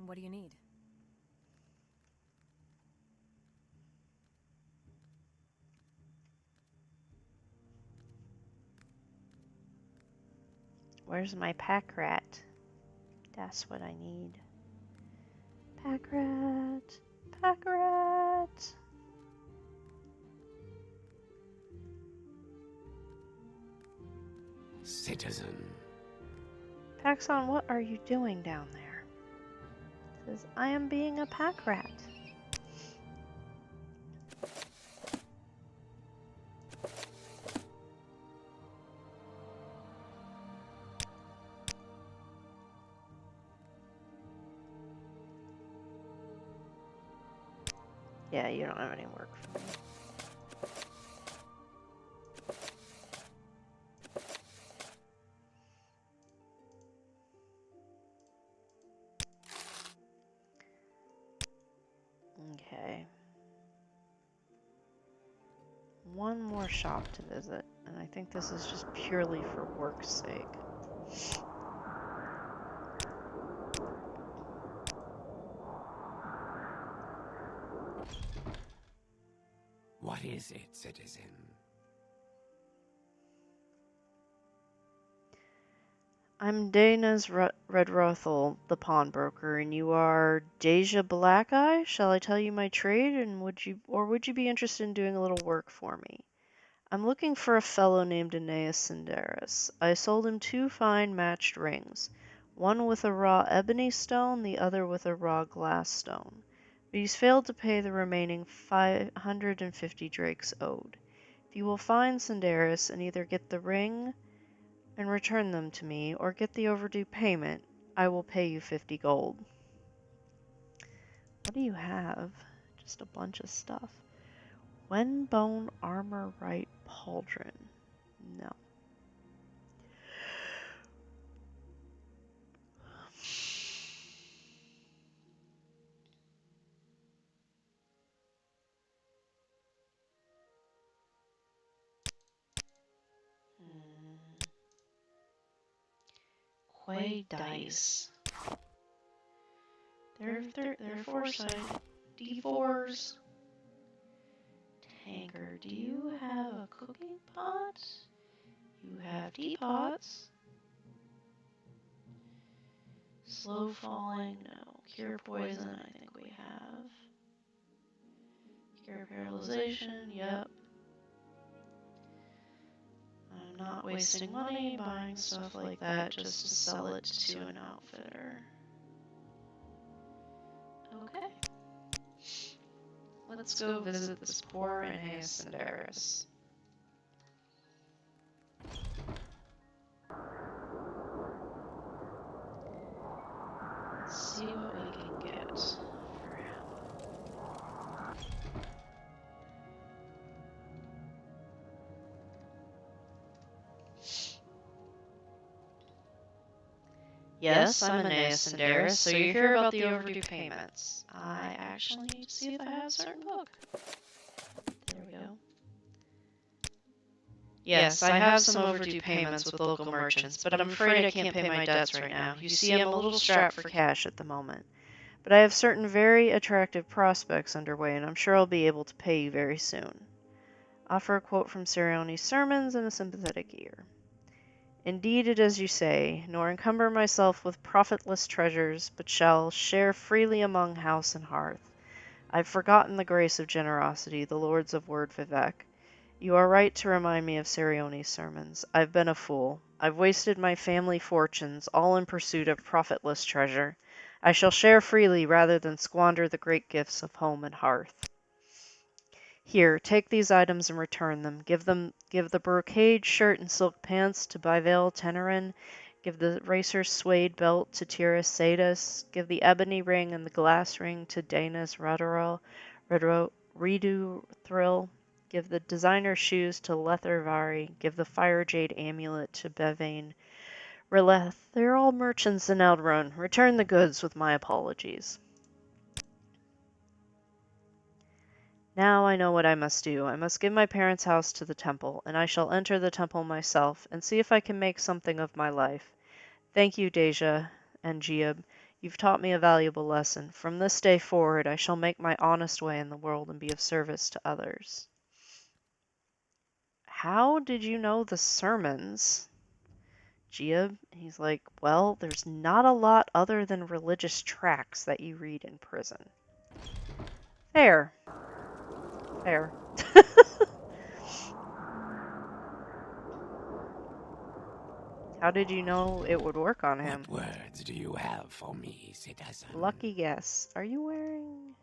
What do you need? Where's my pack rat? That's what I need. Pack rat. Pack rat. Citizen. Paxson, what are you doing down there? It says, I am being a pack rat. Yeah, you don't have any work for me. Okay. One more shop to visit, and I think this is just purely for work's sake. What is it, citizen? I'm Dana's Redrothel, the pawnbroker, and you are Dacia Blackeye? Shall I tell you my trade, and would you be interested in doing a little work for me? I'm looking for a fellow named Aeneas Sindaris. I sold him 2 fine matched rings, one with a raw ebony stone, the other with a raw glass stone. But he's failed to pay the remaining 550 drakes owed. If you will find Sindaris and either get the ring and return them to me, or get the overdue payment, I will pay you 50 gold. What do you have? Just a bunch of stuff. Wenbone armor right pauldron. No. Quay dice. They're foresight. D4s. Tanker, do you have a cooking pot? You have teapots. Slow falling, no. Cure poison, I think we have. Cure paralyzation, yep. I'm not wasting money buying stuff like that just to sell it to an outfitter. Okay. Let's go visit this poor Aeneas Sindaris. Let's see what we can get for him. Yes, I'm Aeneas and Darius, so you hear about the overdue payments. I actually need to see if I have a certain book. There we go. Yes, I have some overdue payments with local merchants, but I'm afraid I can't pay my debts right now. You see, I'm a little strapped for cash at the moment. But I have certain very attractive prospects underway, and I'm sure I'll be able to pay you very soon. Offer a quote from Sirione's sermons and a sympathetic ear. Indeed it is you say, nor encumber myself with profitless treasures, but shall share freely among house and hearth. I've forgotten the grace of generosity, the lords of word Vivek. You are right to remind me of Sirione's sermons. I've been a fool. I've wasted my family fortunes, all in pursuit of profitless treasure. I shall share freely rather than squander the great gifts of home and hearth. Here, take these items and return them. Give the brocade shirt and silk pants to Bivail Tenerin. Give the racer's suede belt to Tiras Sadis. Give the ebony ring and the glass ring to Danas Redu Thrill. Give the designer shoes to Lethervari. Give the fire jade amulet to Bevane Releth. They're all merchants in Eldrun. Return the goods with my apologies. Now I know what I must do. I must give my parents' house to the temple, and I shall enter the temple myself, and see if I can make something of my life. Thank you, Dacia and Giab. You've taught me a valuable lesson. From this day forward, I shall make my honest way in the world and be of service to others. How did you know the sermons? Giab, he's like, well, there's not a lot other than religious tracts that you read in prison. Fair. Fair. How did you know it would work on him? What words do you have for me, citizen? Lucky guess. Are you wearing...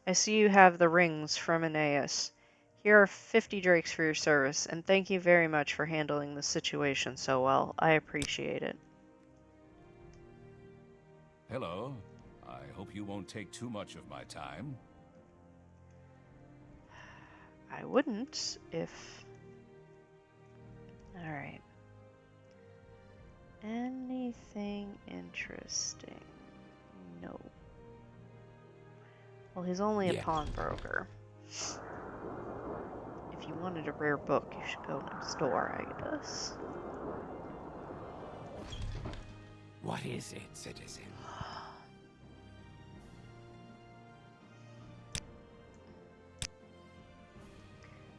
I see you have the rings from Aeneas. Here are 50 drakes for your service, and thank you very much for handling the situation so well. I appreciate it. Hello. I hope you won't take too much of my time. I wouldn't if... Alright. Anything interesting? No. Well, he's only a pawnbroker. If you wanted a rare book, you should go next door, I guess. What is it, citizen?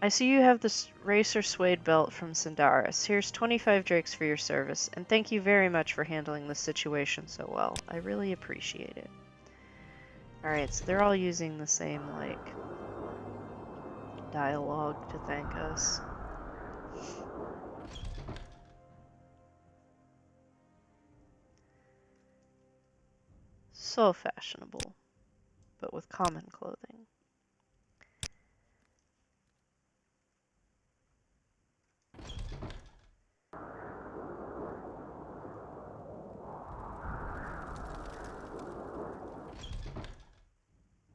I see you have this racer suede belt from Sindaris. Here's 25 drakes for your service, and thank you very much for handling this situation so well. I really appreciate it. Alright, so they're all using the same, like, dialogue to thank us. So fashionable, but with common clothing.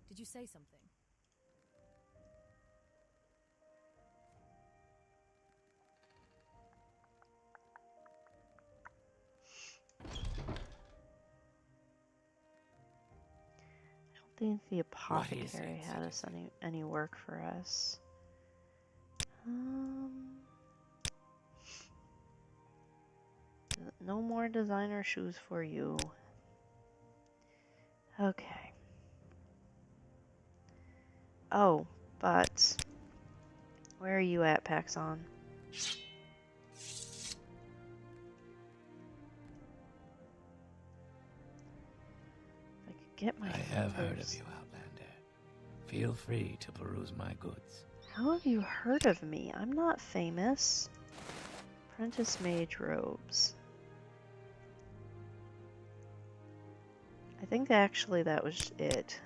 Did you say something? I don't think the apothecary had us any work for us. No more designer shoes for you. Okay. Oh, but where are you at, Paxon? I could get my I have heard of you, Outlander. Feel free to peruse my goods. How have you heard of me? I'm not famous. Apprentice mage robes. I think actually that was it.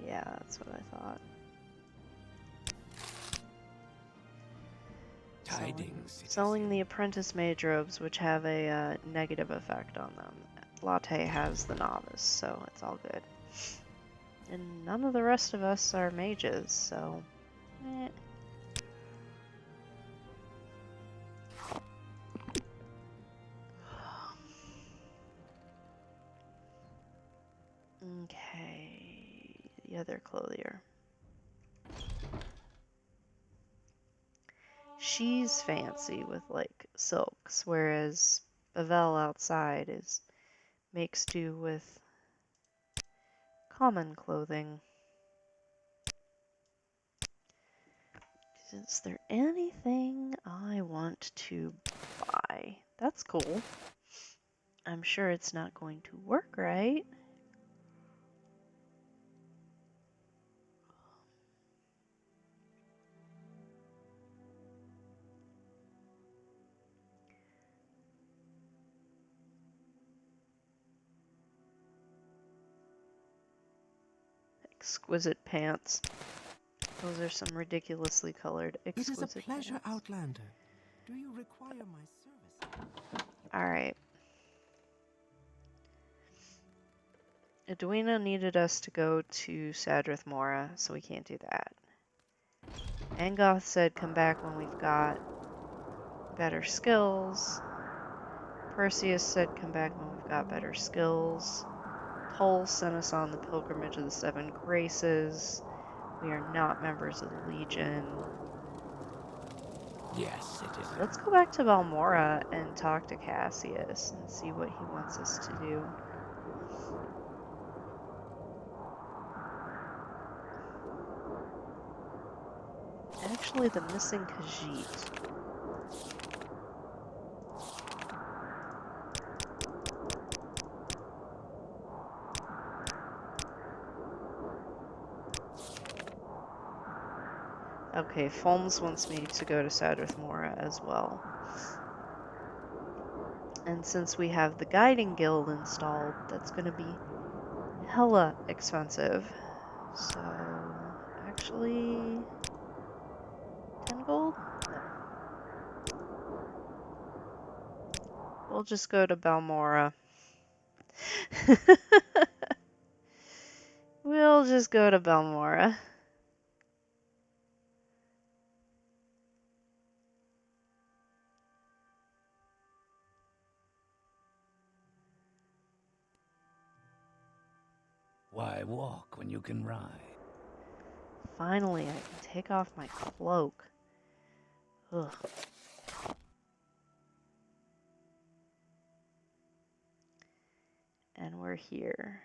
Yeah, that's what I thought. Tidings. Selling the apprentice mage robes, which have a negative effect on them. Latte has the novice, so it's all good. And none of the rest of us are mages, so... eh. Okay, the other clothier. She's fancy with like silks, whereas Bavel outside makes do with common clothing. Is there anything I want to buy? That's cool. I'm sure it's not going to work right. Exquisite pants. Those are some ridiculously colored It is a exquisite pleasure, pants. Outlander. Do you require my service? Alright. Edwina needed us to go to Sadrith Mora, so we can't do that. Angoth said come back when we've got better skills. Perseus said come back when we've got better skills. Toll sent us on the pilgrimage of the Seven Graces. We are not members of the Legion. Yes, it is. Let's go back to Balmora and talk to Cassius and see what he wants us to do. Actually, the missing Khajiit. Okay, Folms wants me to go to Sadrith Mora as well. And since we have the Guiding Guild installed, that's going to be hella expensive. So, actually, 10 gold? No. We'll just go to Balmora. We'll just go to Balmora. Why walk when you can ride? Finally, I can take off my cloak. Ugh. And we're here.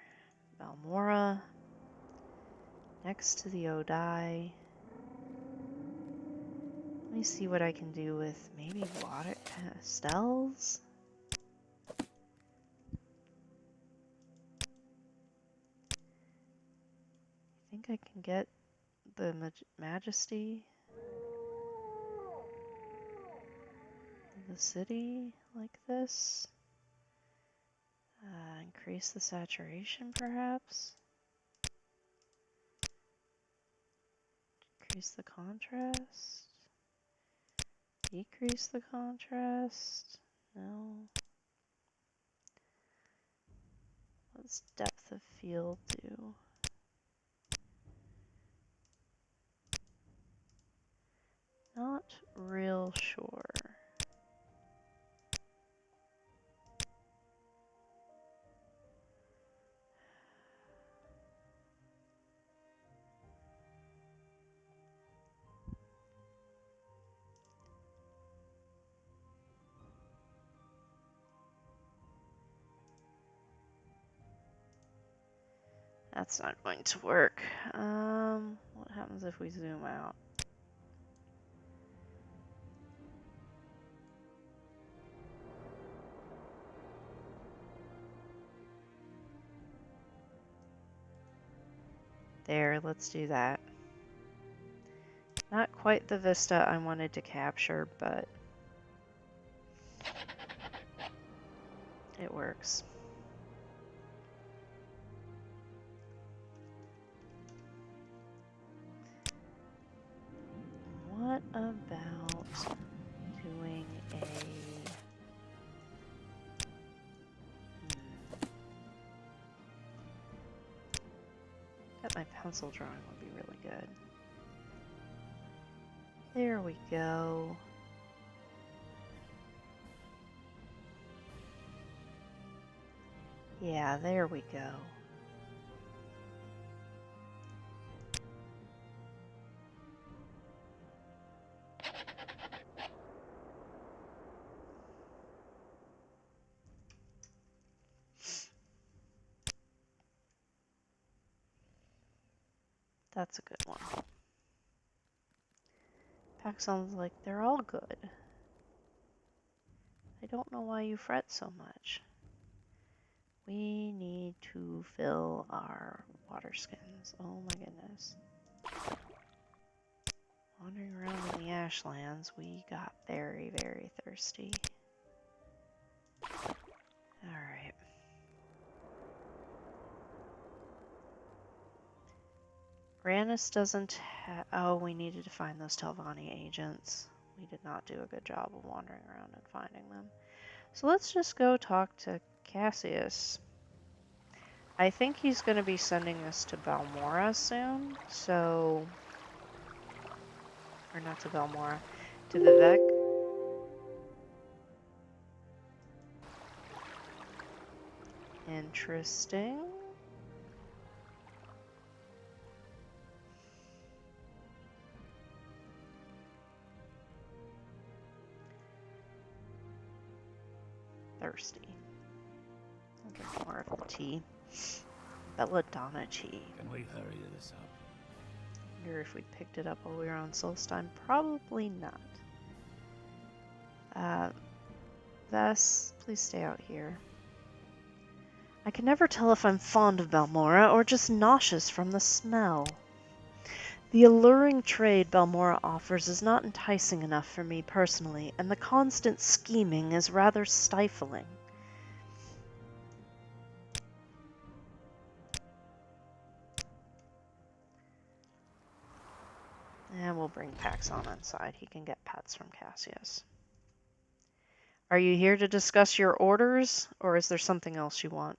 Balmora. Next to the Odai. Let me see what I can do with maybe water pastels. I think I can get the Majesty of the city like this. Increase the saturation, perhaps. Increase the contrast. Decrease the contrast. No. What's depth of field do? Not real sure. That's not going to work. What happens if we zoom out? There, let's do that. Not quite the vista I wanted to capture, but it works. What about doing a... my pencil drawing would be really good. There we go. Yeah, there we go. That's a good one. Pack sounds like they're all good. I don't know why you fret so much. We need to fill our water skins. Oh my goodness. Wandering around in the Ashlands, we got very, very thirsty. Alright. Rannis doesn't have... Oh, we needed to find those Telvanni agents. We did not do a good job of wandering around and finding them. So let's just go talk to Cassius. I think he's going to be sending us to Balmora soon, so... Or not to Balmora, to Vivek. Interesting. Thirsty. I'll drink more of the tea. Belladonna tea. Can we hurry this up? I wonder if we picked it up while we were on Solstein. Probably not. Vess, please stay out here. I can never tell if I'm fond of Balmora or just nauseous from the smell. The alluring trade Balmora offers is not enticing enough for me personally, and the constant scheming is rather stifling. And we'll bring Paxon inside. He can get pets from Cassius. Are you here to discuss your orders, or is there something else you want?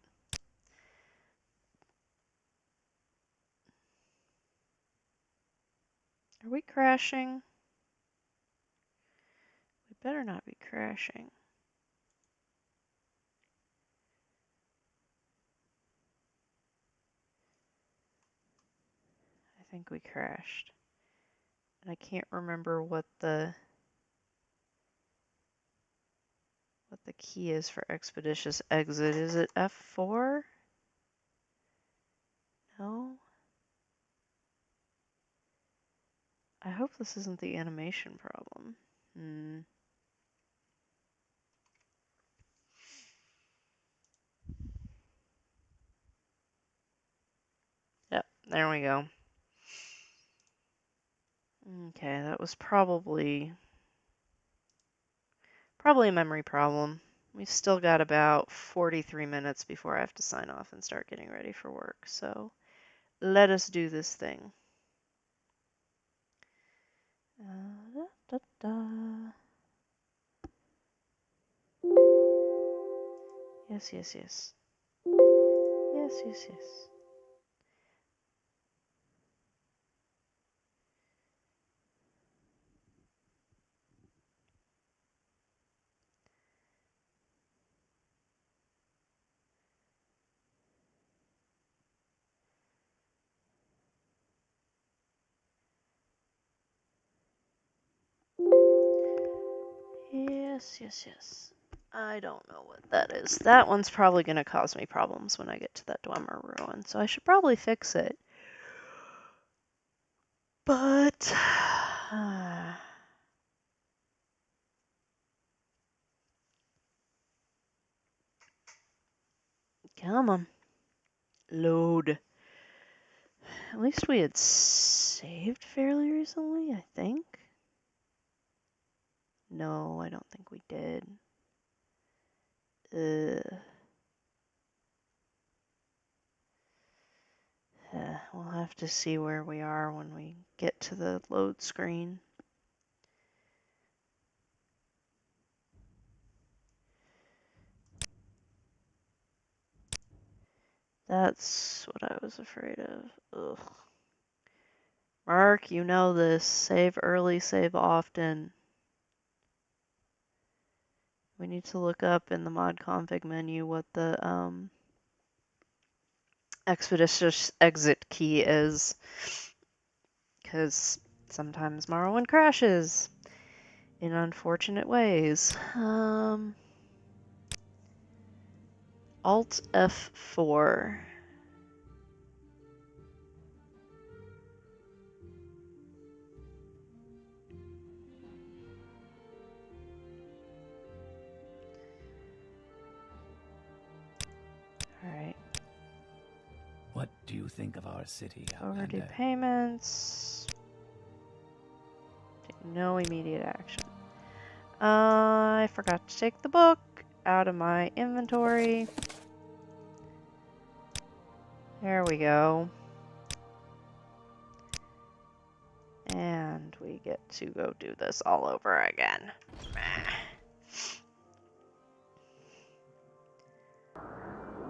Are we crashing? We better not be crashing. I think we crashed. And I can't remember what the key is for expeditious exit. Is it F4? No? I hope this isn't the animation problem. Yep, there we go. Okay, that was probably a memory problem. We've still got about 43 minutes before I have to sign off and start getting ready for work, so let us do this thing. Da, da, da. Yes, yes, yes. Yes, yes, yes. Yes, yes, yes. I don't know what that is. That one's probably going to cause me problems when I get to that Dwemer ruin, so I should probably fix it. But... come on. Load. At least we had saved fairly recently, I think. No, I don't think we did. We'll have to see where we are when we get to the load screen. That's what I was afraid of. Ugh. Mark, you know this. Save early, save often. We need to look up in the mod config menu what the expeditious exit key is. Because sometimes Morrowind crashes in unfortunate ways. Alt F4. Alright. What do you think of our city, Overdue Outlander? payments. Take no immediate action. I forgot to take the book out of my inventory. There we go. And we get to go do this all over again.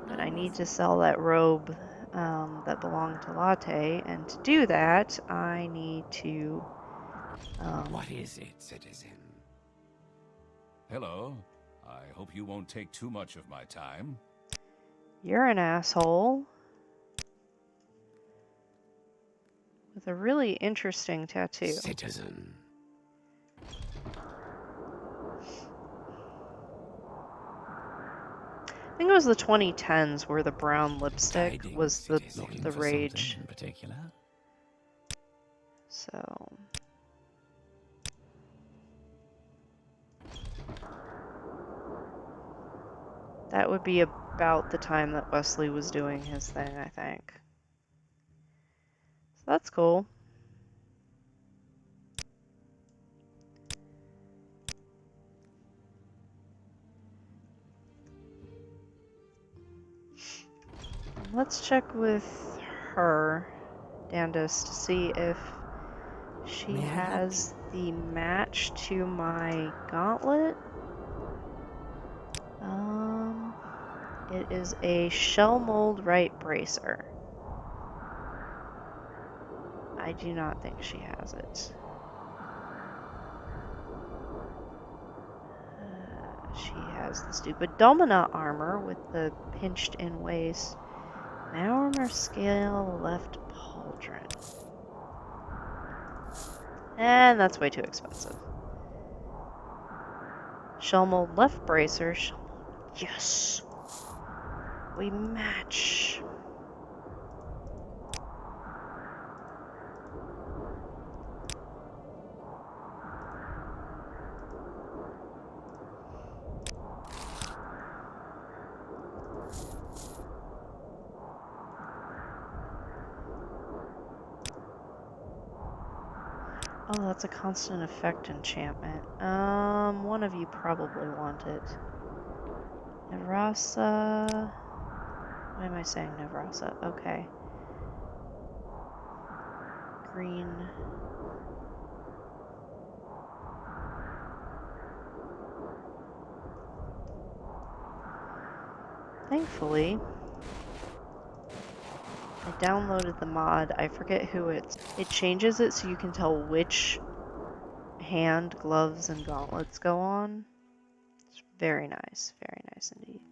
But I need to sell that robe that belonged to Latte, and to do that, I need to... What is it, citizen? Hello. I hope you won't take too much of my time. You're an asshole. With a really interesting tattoo. Citizen. I think it was the 2010s where the brown lipstick Hiding was the citizen. the For rage. something in particular? So that would be about the time that Wesley was doing his thing, I think. So that's cool. Let's check with her, Dandis, to see if she May I help has the match to my gauntlet. It is a shell mold right bracer. I do not think she has it. She has the stupid Domina armor with the pinched in waist. Now armor scale left pauldron. And that's way too expensive. Shell mold left bracer. Shell mold. Yes! We match. Oh, that's a constant effect enchantment. One of you probably want it. Nevrasa. Why am I saying Nevrasa? Okay. Green. Thankfully, I downloaded the mod. I forget who it changes it so you can tell which hand, gloves, and gauntlets go on. It's very nice indeed.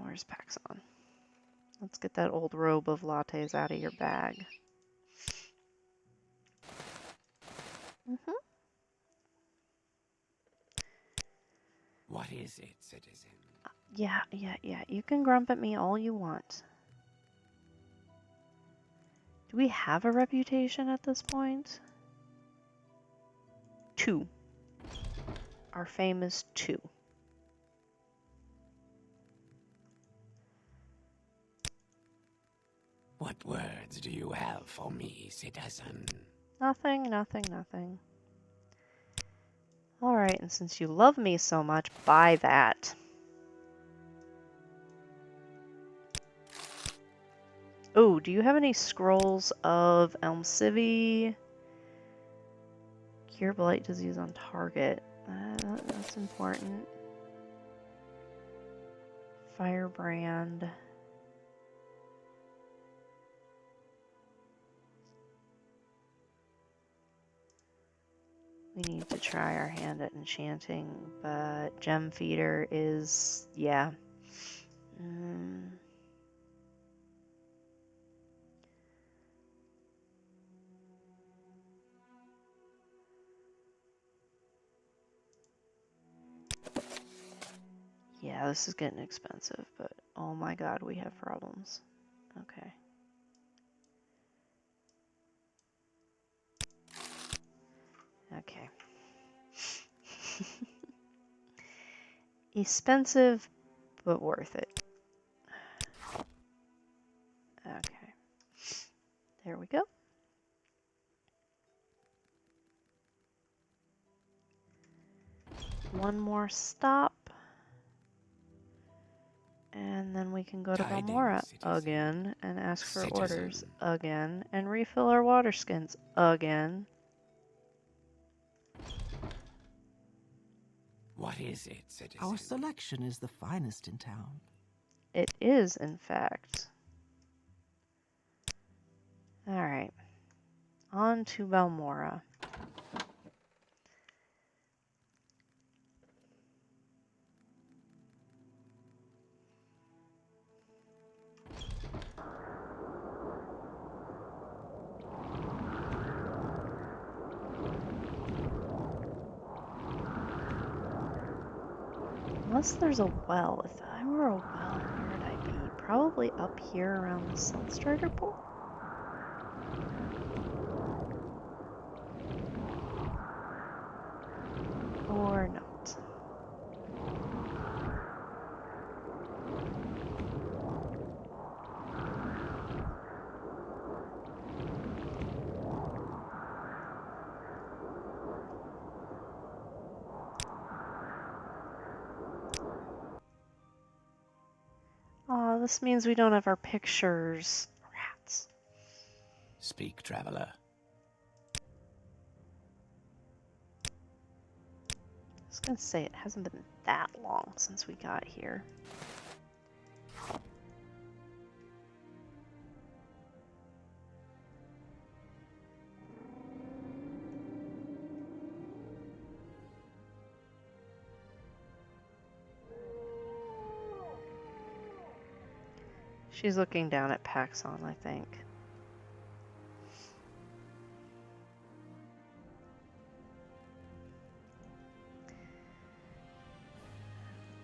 Where's Paxon? Let's get that old robe of lattes out of your bag. What is it, citizen? Yeah. You can grump at me all you want. Do we have a reputation at this point? 2. Our fame is 2. What words do you have for me, citizen? Nothing. Alright, and since you love me so much, buy that. Oh, do you have any scrolls of Elm Civi? Cure blight disease on target. That's important. Firebrand. We need to try our hand at enchanting, but Gem Feeder is, yeah. Yeah, this is getting expensive, but oh my god, we have problems. Okay. Okay. Expensive, but worth it. Okay. There we go. One more stop. And then we can go to Balmora again and ask for orders again and refill our water skins again. What is it, citizen? Our selection is the finest in town. It is, in fact. Alright. On to Balmora. Unless there's a well. If I were a well, where would I be? Probably up here around the Salt Strider pool? Or not. Aw, this means we don't have our pictures. Rats. Speak, traveler. I was gonna say, it hasn't been that long since we got here. She's looking down at Paxson, I think.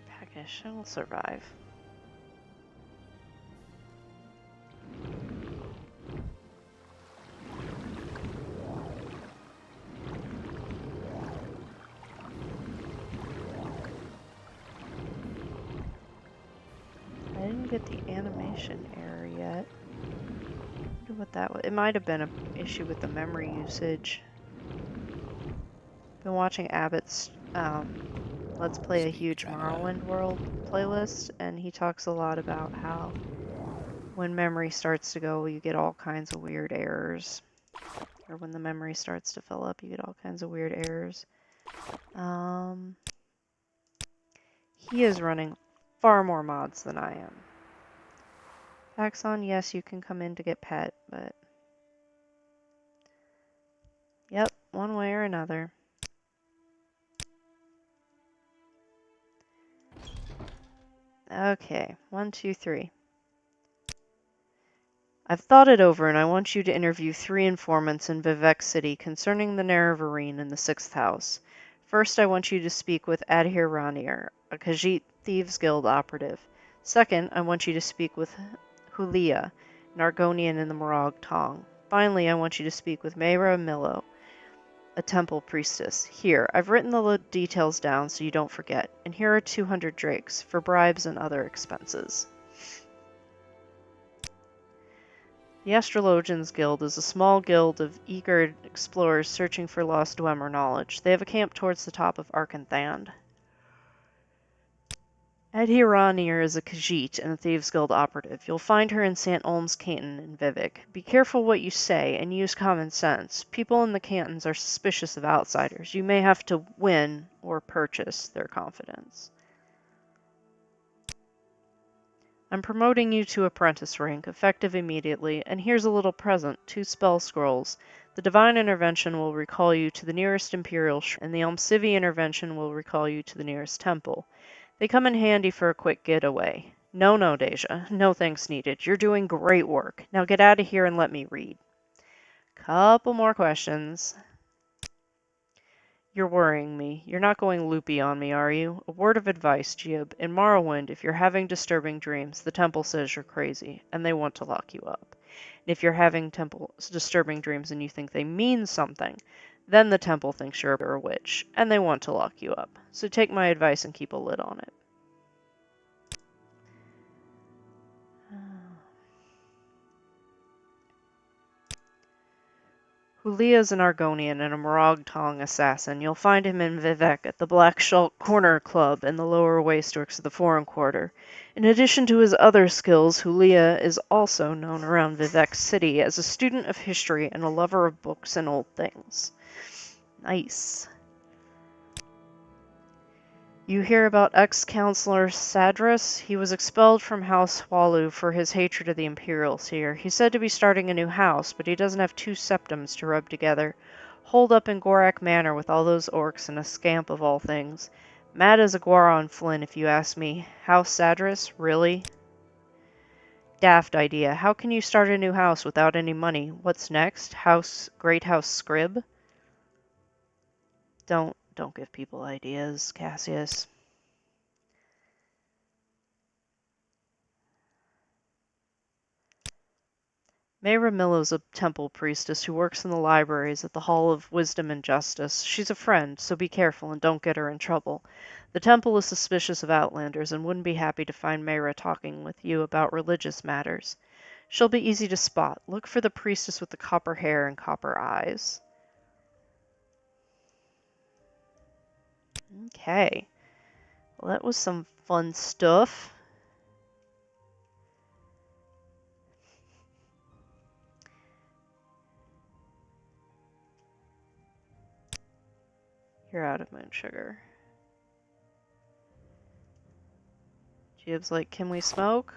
Peckish, I will survive. I didn't get the animation error yet. I wonder what that was. It might have been an issue with the memory usage. Been watching Abbott's Let's Play a Huge Morrowind World playlist, and he talks a lot about how when memory starts to go, you get all kinds of weird errors. Or when the memory starts to fill up, you get all kinds of weird errors. He is running far more mods than I am. Paxson, yes, you can come in to get pet, but... Yep, one way or another. Okay, 1, 2, 3. I've thought it over, and I want you to interview 3 informants in Vivek City concerning the Nerevarine in the 6th house. First, I want you to speak with Adhir Ranir, a Khajiit Thieves Guild operative. Second, I want you to speak with Hulia, an Argonian in the Morag Tong. Finally, I want you to speak with Mayra Millo, a temple priestess. Here, I've written the details down so you don't forget, and here are 200 drakes for bribes and other expenses. The Astrologians Guild is a small guild of eager explorers searching for lost Dwemer knowledge. They have a camp towards the top of Arkanthand. Adhiranir is a Khajiit and a Thieves Guild operative. You'll find her in St. Olm's Canton in Vivek. Be careful what you say and use common sense. People in the cantons are suspicious of outsiders. You may have to win or purchase their confidence. I'm promoting you to apprentice rank, effective immediately, and here's a little present, 2 spell scrolls. The Divine Intervention will recall you to the nearest Imperial shrine, and the Almcivi Intervention will recall you to the nearest temple. They come in handy for a quick getaway. No, Dacia. No thanks needed. You're doing great work. Now get out of here and let me read. Couple more questions. You're worrying me. You're not going loopy on me, are you? A word of advice, Giab. In Morrowind, if you're having disturbing dreams, the temple says you're crazy, and they want to lock you up. And if you're having disturbing dreams and you think they mean something, then the temple thinks you're a witch, and they want to lock you up. So take my advice and keep a lid on it. Hulia's an Argonian and a Morag Tong assassin. You'll find him in Vivec at the Black Shulk Corner Club in the lower wasteworks of the Foreign Quarter. In addition to his other skills, Hulia is also known around Vivec City as a student of history and a lover of books and old things. Nice. You hear about ex-Counselor Sadras? He was expelled from House Hualu for his hatred of the Imperials here. He's said to be starting a new house, but he doesn't have 2 septums to rub together. Holed up in Gorak Manor with all those orcs and a scamp of all things. Mad as a Guaron Flynn, if you ask me. House Sadras? Really? Daft idea. How can you start a new house without any money? What's next? Great House Scrib? Don't give people ideas, Cassius. Mayra Millo's a temple priestess who works in the libraries at the Hall of Wisdom and Justice. She's a friend, so be careful and don't get her in trouble. The temple is suspicious of Outlanders and wouldn't be happy to find Mayra talking with you about religious matters. She'll be easy to spot. Look for the priestess with the copper hair and copper eyes. Okay. Well, that was some fun stuff. You're out of moon sugar. Gibbs like, can we smoke?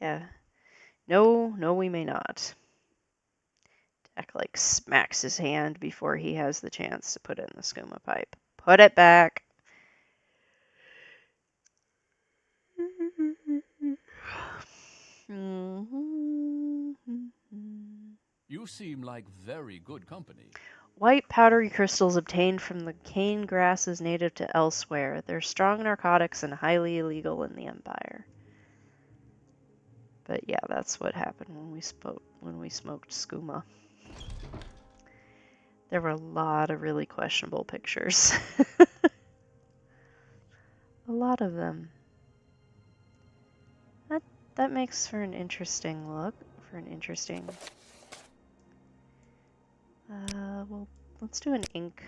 Yeah. No, we may not. Dak like smacks his hand before he has the chance to put it in the skooma pipe. Put it back. You seem like very good company. White powdery crystals obtained from the cane grasses native to elsewhere. They're strong narcotics and highly illegal in the Empire. But yeah, that's what happened when we smoked skooma. There were a lot of really questionable pictures. A lot of them. That makes for an interesting look. Well, let's do an ink.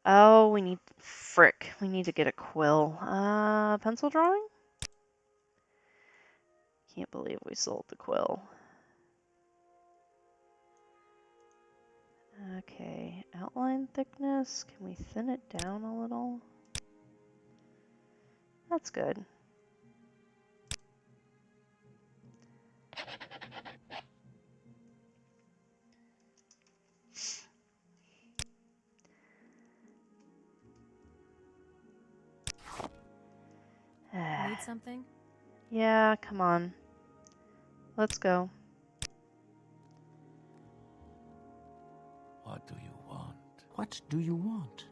Oh, we need to get a quill. Pencil drawing? Can't believe we sold the quill. Okay, outline thickness. Can we thin it down a little? That's good. Need something? Yeah, come on. Let's go. What do you want? What do you want?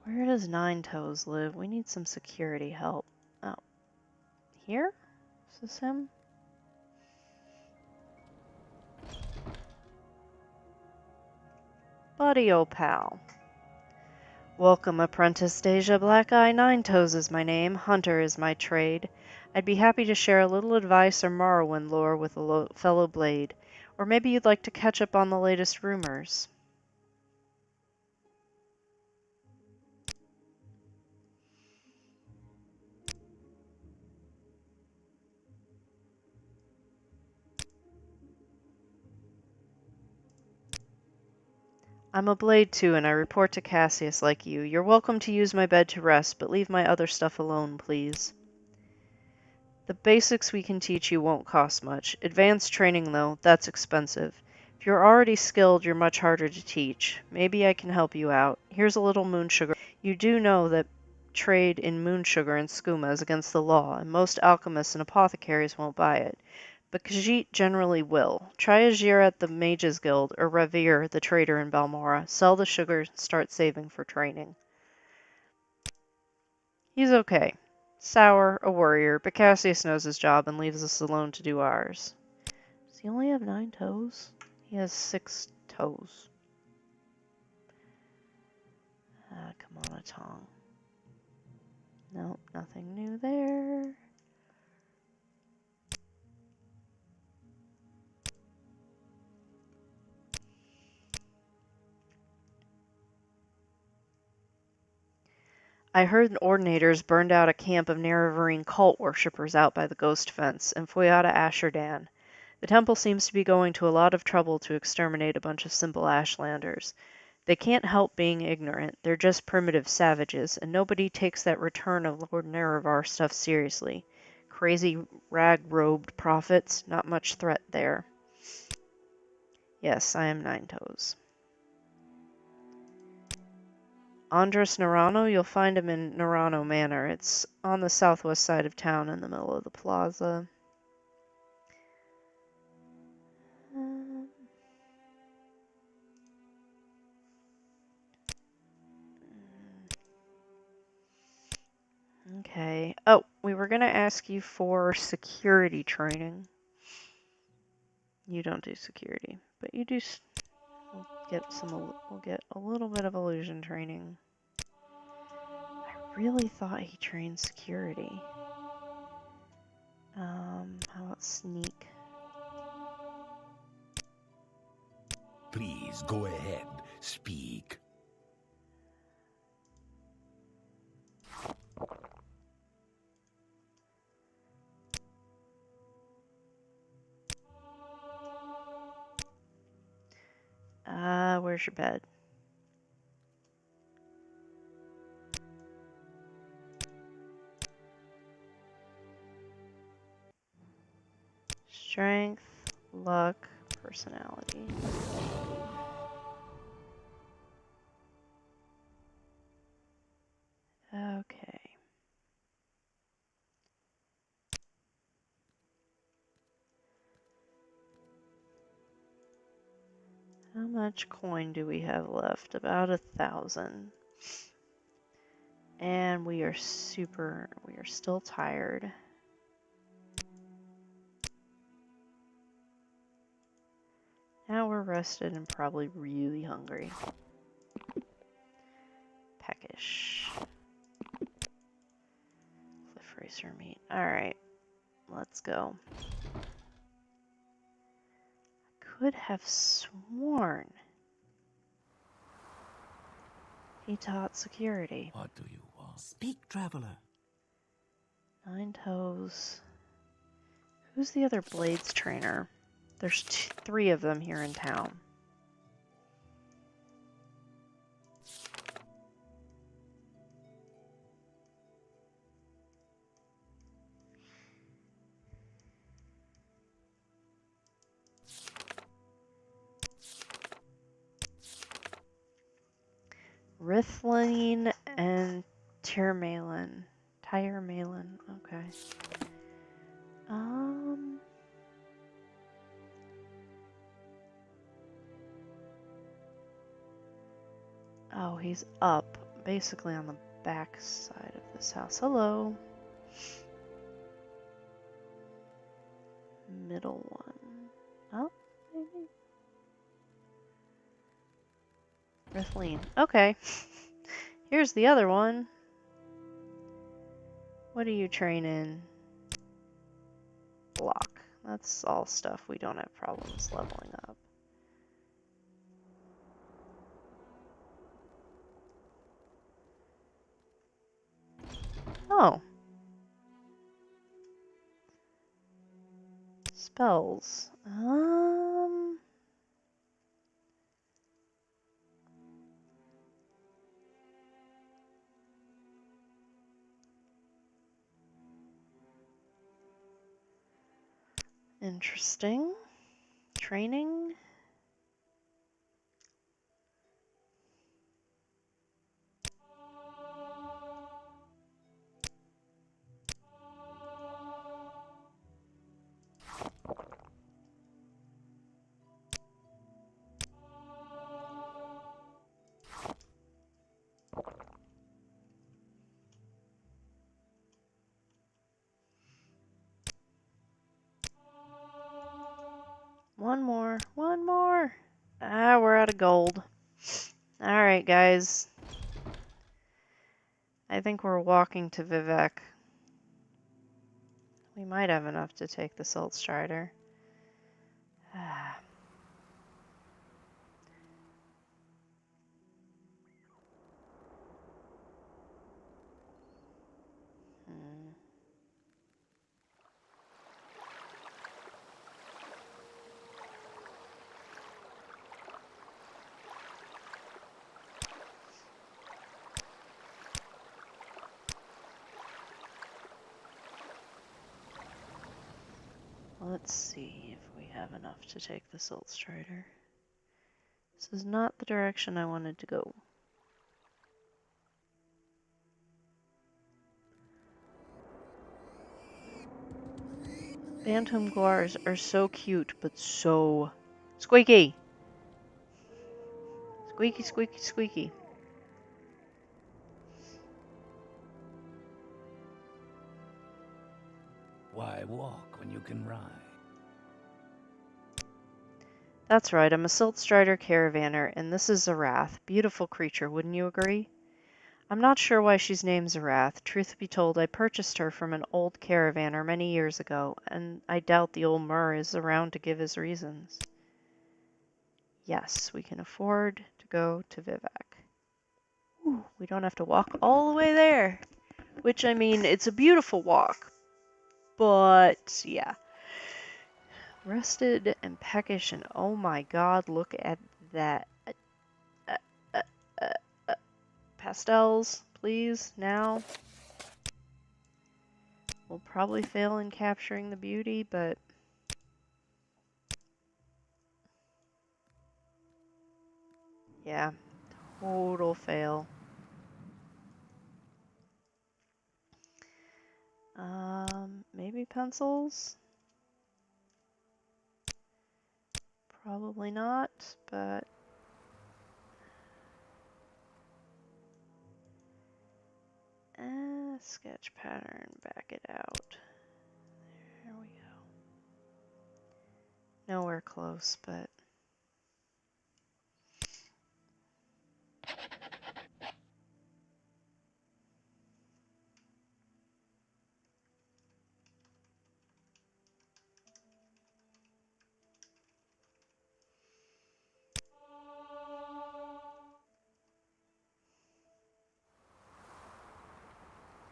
Where does Nine Toes live? We need some security help. Oh. Here? Is this him? Buddy, old pal. Welcome, apprentice Dacia Black-Eye. Nine Toes is my name. Hunter is my trade. I'd be happy to share a little advice or Morrowind lore with a fellow blade. Or maybe you'd like to catch up on the latest rumors. I'm a blade too, and I report to Cassius like you. You're welcome to use my bed to rest, but leave my other stuff alone, please. The basics we can teach you won't cost much. Advanced training, though, that's expensive. If you're already skilled, you're much harder to teach. Maybe I can help you out. Here's a little moon sugar. You do know that trade in moon sugar and skooma is against the law, and most alchemists and apothecaries won't buy it. But Khajiit generally will. Try a year at the Mages Guild, or Revere, the trader in Balmora. Sell the sugar and start saving for training. He's okay. Sour, a worrier, but Cassius knows his job and leaves us alone to do ours. Does he only have 9 toes? He has 6 toes. Come on, a tongue. Nope, nothing new there. I heard Ordinators burned out a camp of Nerevarine cult worshippers out by the Ghost Fence in Foyata Asherdan. The temple seems to be going to a lot of trouble to exterminate a bunch of simple Ashlanders. They can't help being ignorant, they're just primitive savages, and nobody takes that return of Lord Nerevar stuff seriously. Crazy rag-robed prophets, not much threat there. Yes, I am 9 toes. Andres Narano, you'll find him in Narano Manor. It's on the southwest side of town in the middle of the plaza. Okay. Oh, we were going to ask you for security training. You don't do security, but you do. We'll get a little bit of illusion training. I really thought he trained security. How about sneak? Please go ahead, speak. Where's your bed? Strength, luck, personality. Okay. How much coin do we have left? About 1,000. And we are still tired. Now we're rested and probably really hungry. Peckish. Cliff racer meat. Alright, let's go. Could have sworn he taught security. What do you want? Speak, traveler. 9 toes. Who's the other Blades trainer? There's 3 of them here in town. Rithline and Tyrmalin. Tyrmalin, okay. Oh, he's up, basically on the back side of this house. Hello. Middle one. Oh, maybe. Rithline. Okay. Here's the other one. What do you train in? Block. That's all stuff we don't have problems leveling up. Oh. Spells. Interesting. Training. One more. Ah, we're out of gold. Alright, guys. I think we're walking to Vivek. We might have enough to take the Salt Strider. Hmm. Let's see if we have enough to take the Salt Strider. This is not the direction I wanted to go. Bantam Guars are so cute, but so squeaky. Squeaky, squeaky, squeaky. Why walk when you can ride? That's right, I'm a Salt Strider caravaner, and this is Zarath. Beautiful creature, wouldn't you agree? I'm not sure why she's named Zarath. Truth be told, I purchased her from an old caravaner many years ago, and I doubt the old Mur is around to give his reasons. Yes, we can afford to go to Vivek. Ooh, we don't have to walk all the way there. Which, I mean, it's a beautiful walk. But, yeah. Rested and peckish, and oh my god, look at that. Uh, uh, Pastels, please, now. We'll probably fail in capturing the beauty, but... yeah, total fail. Maybe pencils? Probably not, but... sketch pattern, back it out. There we go. Nowhere close, but...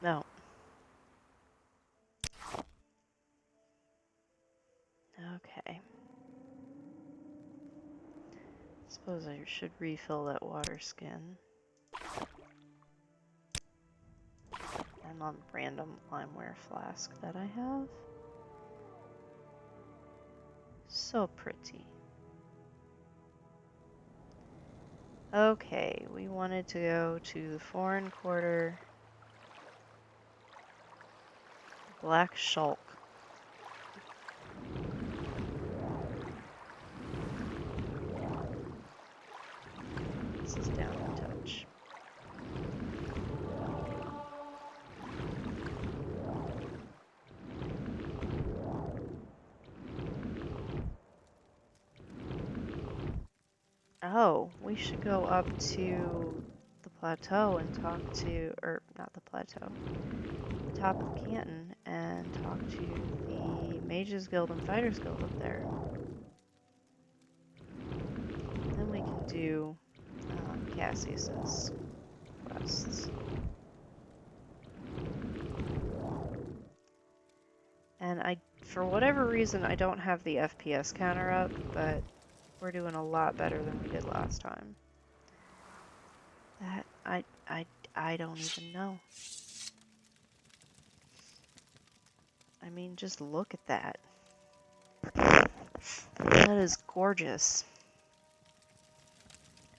no. Okay. Suppose I should refill that water skin. And a random limeware flask that I have. So pretty. Okay, we wanted to go to the foreign quarter. Black Shulk. This is down a touch. Oh, we should go up to the plateau and talk to, or not the plateau, the top of the canton and talk to the Mages Guild and Fighters Guild up there. Then we can do Cassius's quests. And for whatever reason, I don't have the FPS counter up, but we're doing a lot better than we did last time. That, I don't even know. I mean, just look at that. That is gorgeous.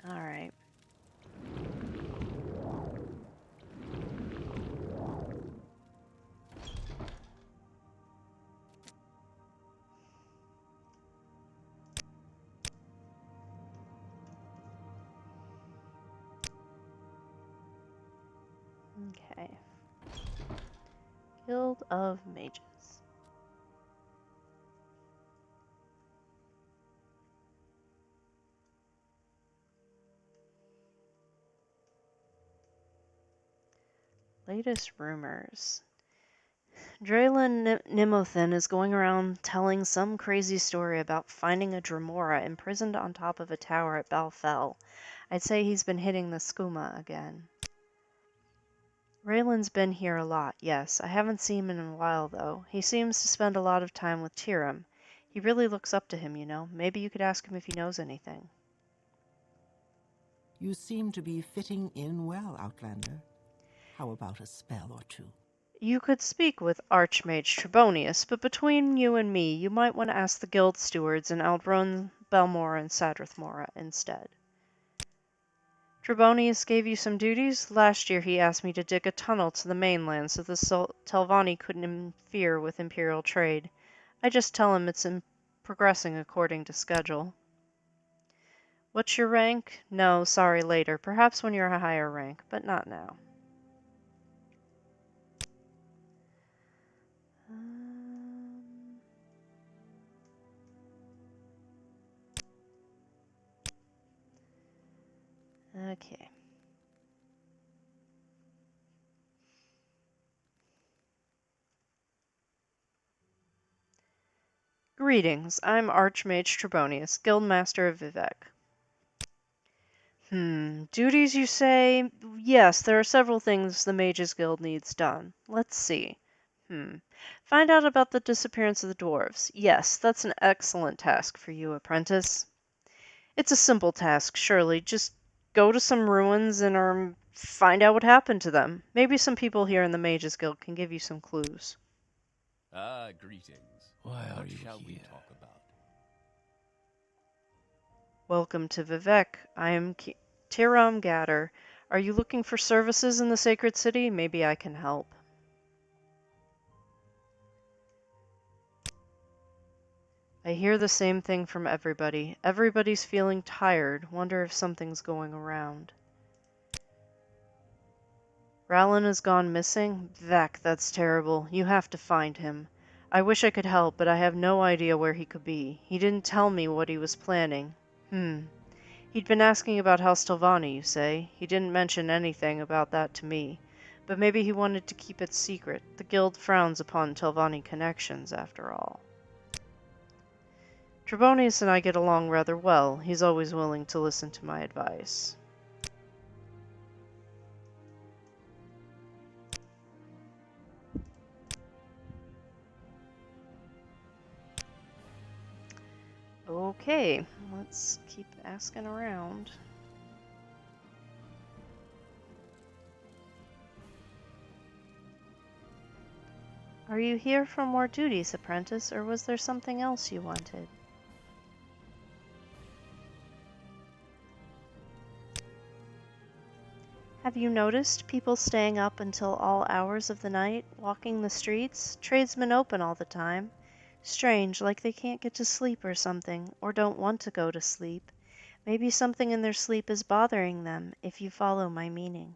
Alright. Okay. Guild of Mages. Latest rumors. Draylin Nimothin is going around telling some crazy story about finding a Dremora imprisoned on top of a tower at Balfell. I'd say he's been hitting the skooma again. Raylan's been here a lot, yes. I haven't seen him in a while, though. He seems to spend a lot of time with Tyrim. He really looks up to him, you know. Maybe you could ask him if he knows anything. You seem to be fitting in well, Outlander. How about a spell or two? You could speak with Archmage Trebonius, but between you and me, you might want to ask the guild stewards in Aldrone, Belmora, and Sadrithmora instead. Trebonius gave you some duties? Last year he asked me to dig a tunnel to the mainland so the Telvanni couldn't interfere with Imperial trade. I just tell him it's progressing according to schedule. What's your rank? No, sorry, later. Perhaps when you're a higher rank, but not now. Okay. Greetings, I'm Archmage Trebonius, Guildmaster of Vivec. Duties, you say? Yes, there are several things the Mages Guild needs done. Let's see. Find out about the disappearance of the dwarves. Yes, that's an excellent task for you, apprentice. It's a simple task, surely. Just go to some ruins and find out what happened to them. Maybe some people here in the Mages Guild can give you some clues. Ah, greetings. Why are What you shall we here? talk about? Welcome to Vivec. I am Tiram Gatter. Are you looking for services in the Sacred City? Maybe I can help. I hear the same thing from everybody. Everybody's feeling tired. Wonder if something's going around. Rallin has gone missing? Vec, that's terrible. You have to find him. I wish I could help, but I have no idea where he could be. He didn't tell me what he was planning. He'd been asking about House Telvanni, you say? He didn't mention anything about that to me. But maybe he wanted to keep it secret. The guild frowns upon Telvanni connections, after all. Trebonius and I get along rather well. He's always willing to listen to my advice. Okay, let's keep asking around. Are you here for more duties, apprentice, or was there something else you wanted? Have you noticed people staying up until all hours of the night, walking the streets, tradesmen open all the time? Strange, like they can't get to sleep or something, or don't want to go to sleep. Maybe something in their sleep is bothering them, if you follow my meaning.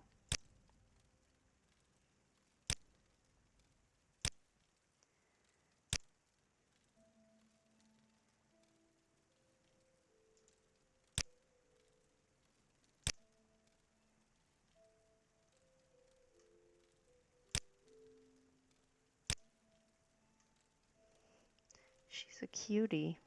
She's a cutie.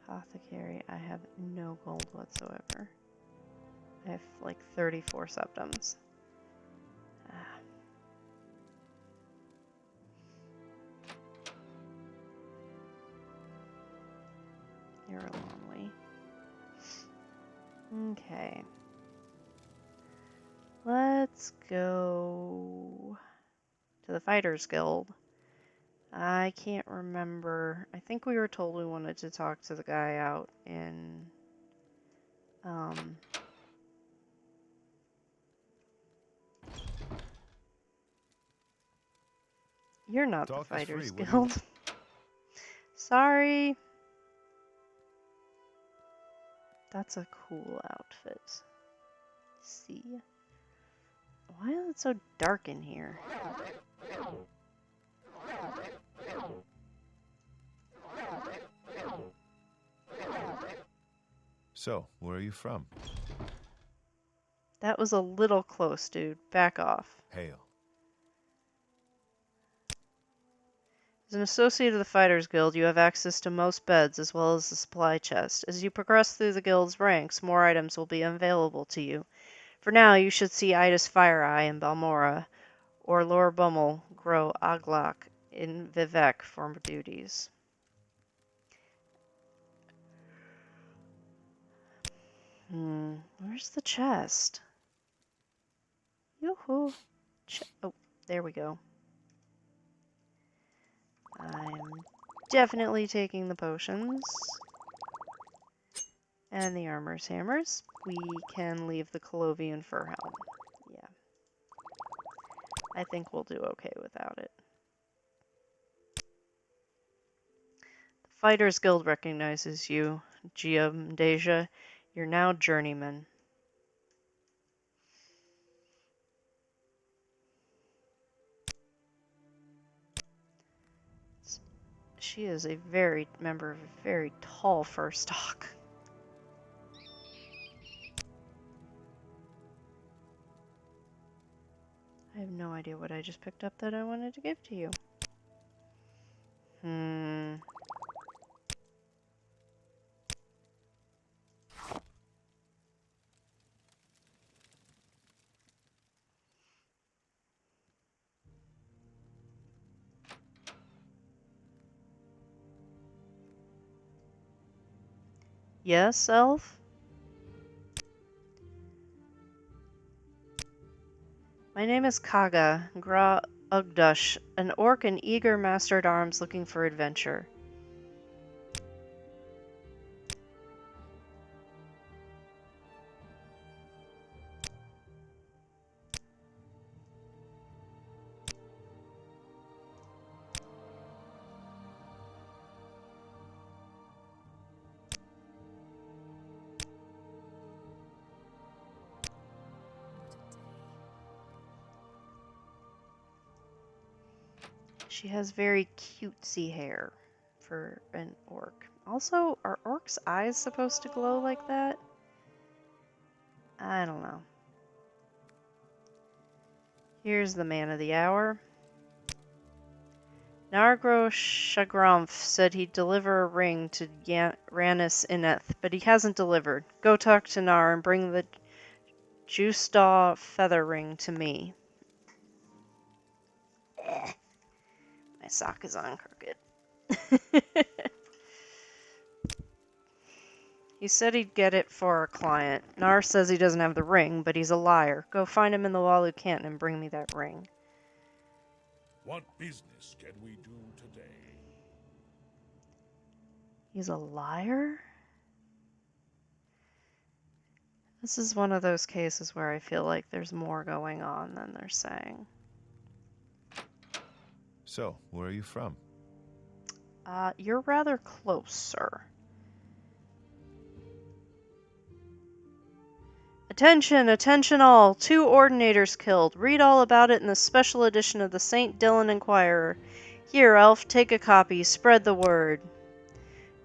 Apothecary, I have no gold whatsoever. I have like 34 septums. You're lonely. Okay. Let's go to the Fighters Guild. I can't remember. I think we were told we wanted to talk to the guy out in you're not the Fighters Guild. Sorry. That's a cool outfit. See? Why is it so dark in here? So, where are you from? That was a little close, dude. Back off. Hail. As an associate of the Fighters Guild, you have access to most beds as well as the supply chest. As you progress through the guild's ranks, more items will be available to you. For now, you should see Idis Fireeye in Balmora, or Lord Bummel grow Aglak in Vivek for duties. Where's the chest? Yoo-hoo. Oh, there we go. I'm definitely taking the potions. And the armor's hammers. We can leave the Colovian fur helm. Yeah. I think we'll do okay without it. The Fighters Guild recognizes you, Dacia. You're now journeyman. She is a member of a very tall fur stock. I have no idea what I just picked up that I wanted to give to you. Yes, elf? My name is Kaga Gra Ugdush, an orc and eager master-at-arms looking for adventure. She has very cutesy hair for an orc. Also, are orcs' eyes supposed to glow like that? I don't know. Here's the man of the hour. Nargro Shagramf said he'd deliver a ring to Ranis Ineth, but he hasn't delivered. Go talk to Nar and bring the Justaw feather ring to me. My sock is on crooked. He said he'd get it for our client. Nar says he doesn't have the ring, but he's a liar. Go find him in the Walu Canton and bring me that ring. What business can we do today? He's a liar? This is one of those cases where I feel like there's more going on than they're saying. So, where are you from? You're rather close, sir. Attention, attention all! 2 Ordinators killed. Read all about it in the special edition of the St. Dylan Enquirer. Here, Elf, take a copy. Spread the word.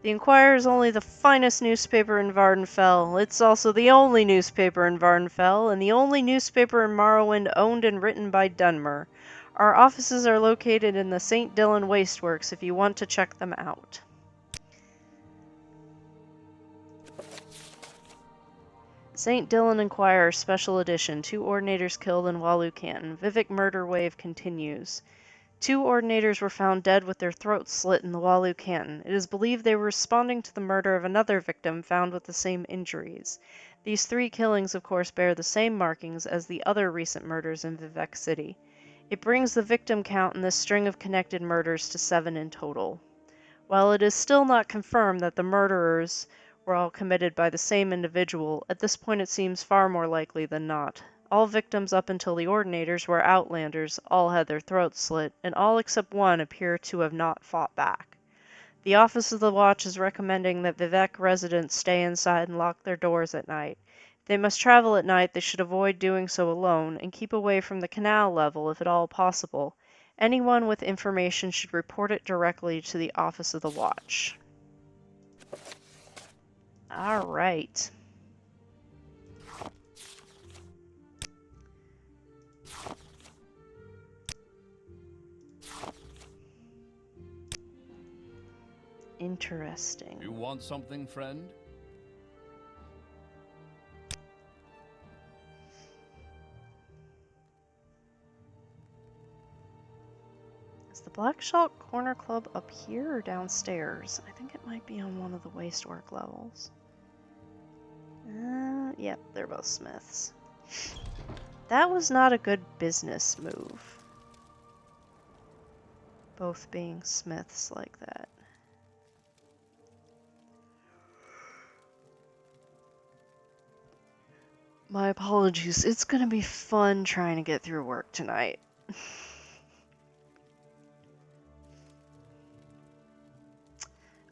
The Enquirer is only the finest newspaper in Vardenfell. It's also the only newspaper in Vardenfell, and the only newspaper in Morrowind owned and written by Dunmer. Our offices are located in the St. Dylan Wasteworks if you want to check them out. St. Dylan Enquirer Special Edition. 2 Ordinators killed in Walu Canton. Vivek murder wave continues. 2 Ordinators were found dead with their throats slit in the Walu Canton. It is believed they were responding to the murder of another victim found with the same injuries. These 3 killings, of course, bear the same markings as the other recent murders in Vivek City. It brings the victim count in this string of connected murders to 7 in total. While it is still not confirmed that the murderers were all committed by the same individual, at this point it seems far more likely than not. All victims up until the Ordinators were Outlanders, all had their throats slit, and all except one appear to have not fought back. The Office of the Watch is recommending that Vivek residents stay inside and lock their doors at night. If they must travel at night, they should avoid doing so alone, and keep away from the canal level if at all possible. Anyone with information should report it directly to the Office of the Watch. Alright. Interesting. You want something, friend? Is the Black Shark Corner Club up here or downstairs? I think it might be on one of the wastework levels. Yep, they're both smiths. That was not a good business move. Both being smiths like that. My apologies. It's gonna be fun trying to get through work tonight.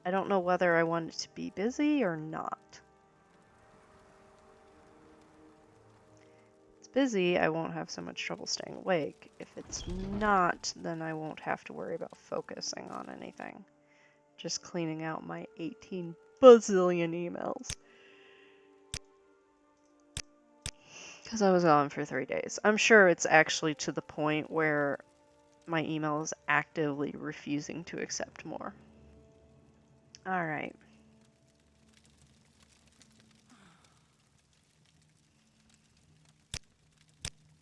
I don't know whether I want it to be busy or not. If it's busy, I won't have so much trouble staying awake. If it's not, then I won't have to worry about focusing on anything. Just cleaning out my 18 bazillion emails. Because I was gone for 3 days. I'm sure it's actually to the point where my email is actively refusing to accept more. Alright.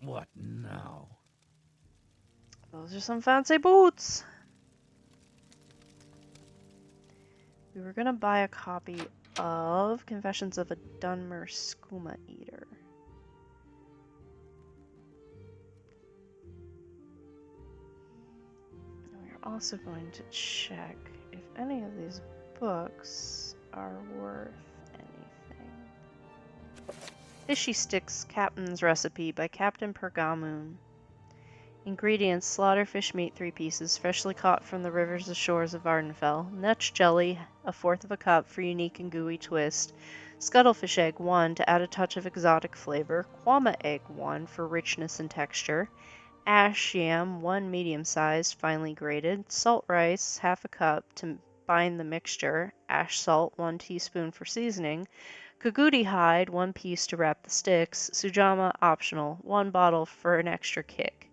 What now? Those are some fancy boots! We were gonna buy a copy of Confessions of a Dunmer Skooma Eater. We're also going to check if any of these books are worth anything. Fishy Sticks Captain's Recipe by Captain Pergamoon. Ingredients: slaughterfish meat 3 pieces, freshly caught from the rivers and shores of Vardenfell. Nutch jelly, 1/4 of a cup for unique and gooey twist. Scuttlefish egg 1 to add a touch of exotic flavor. Kwama egg 1 for richness and texture. Ash yam 1 medium-sized, finely grated. Salt rice 1/2 cup to bind the mixture. Ash salt 1 teaspoon for seasoning. Kagudi hide 1 piece to wrap the sticks. Sujama optional, 1 bottle for an extra kick.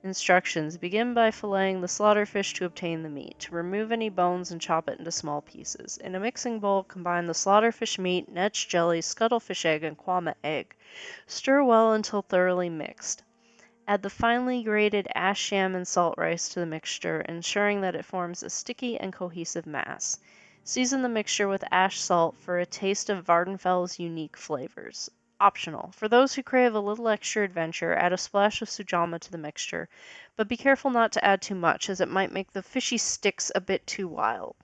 Instructions: begin by filleting the slaughterfish to obtain the meat. Remove any bones and chop it into small pieces. In a mixing bowl, combine the slaughterfish meat, nutch jelly, scuttlefish egg, and kwama egg. Stir well until thoroughly mixed. Add the finely grated ash yam and salt rice to the mixture, ensuring that it forms a sticky and cohesive mass. Season the mixture with ash salt for a taste of Vardenfell's unique flavors. Optional. For those who crave a little extra adventure, add a splash of sujama to the mixture, but be careful not to add too much, as it might make the fishy sticks a bit too wild.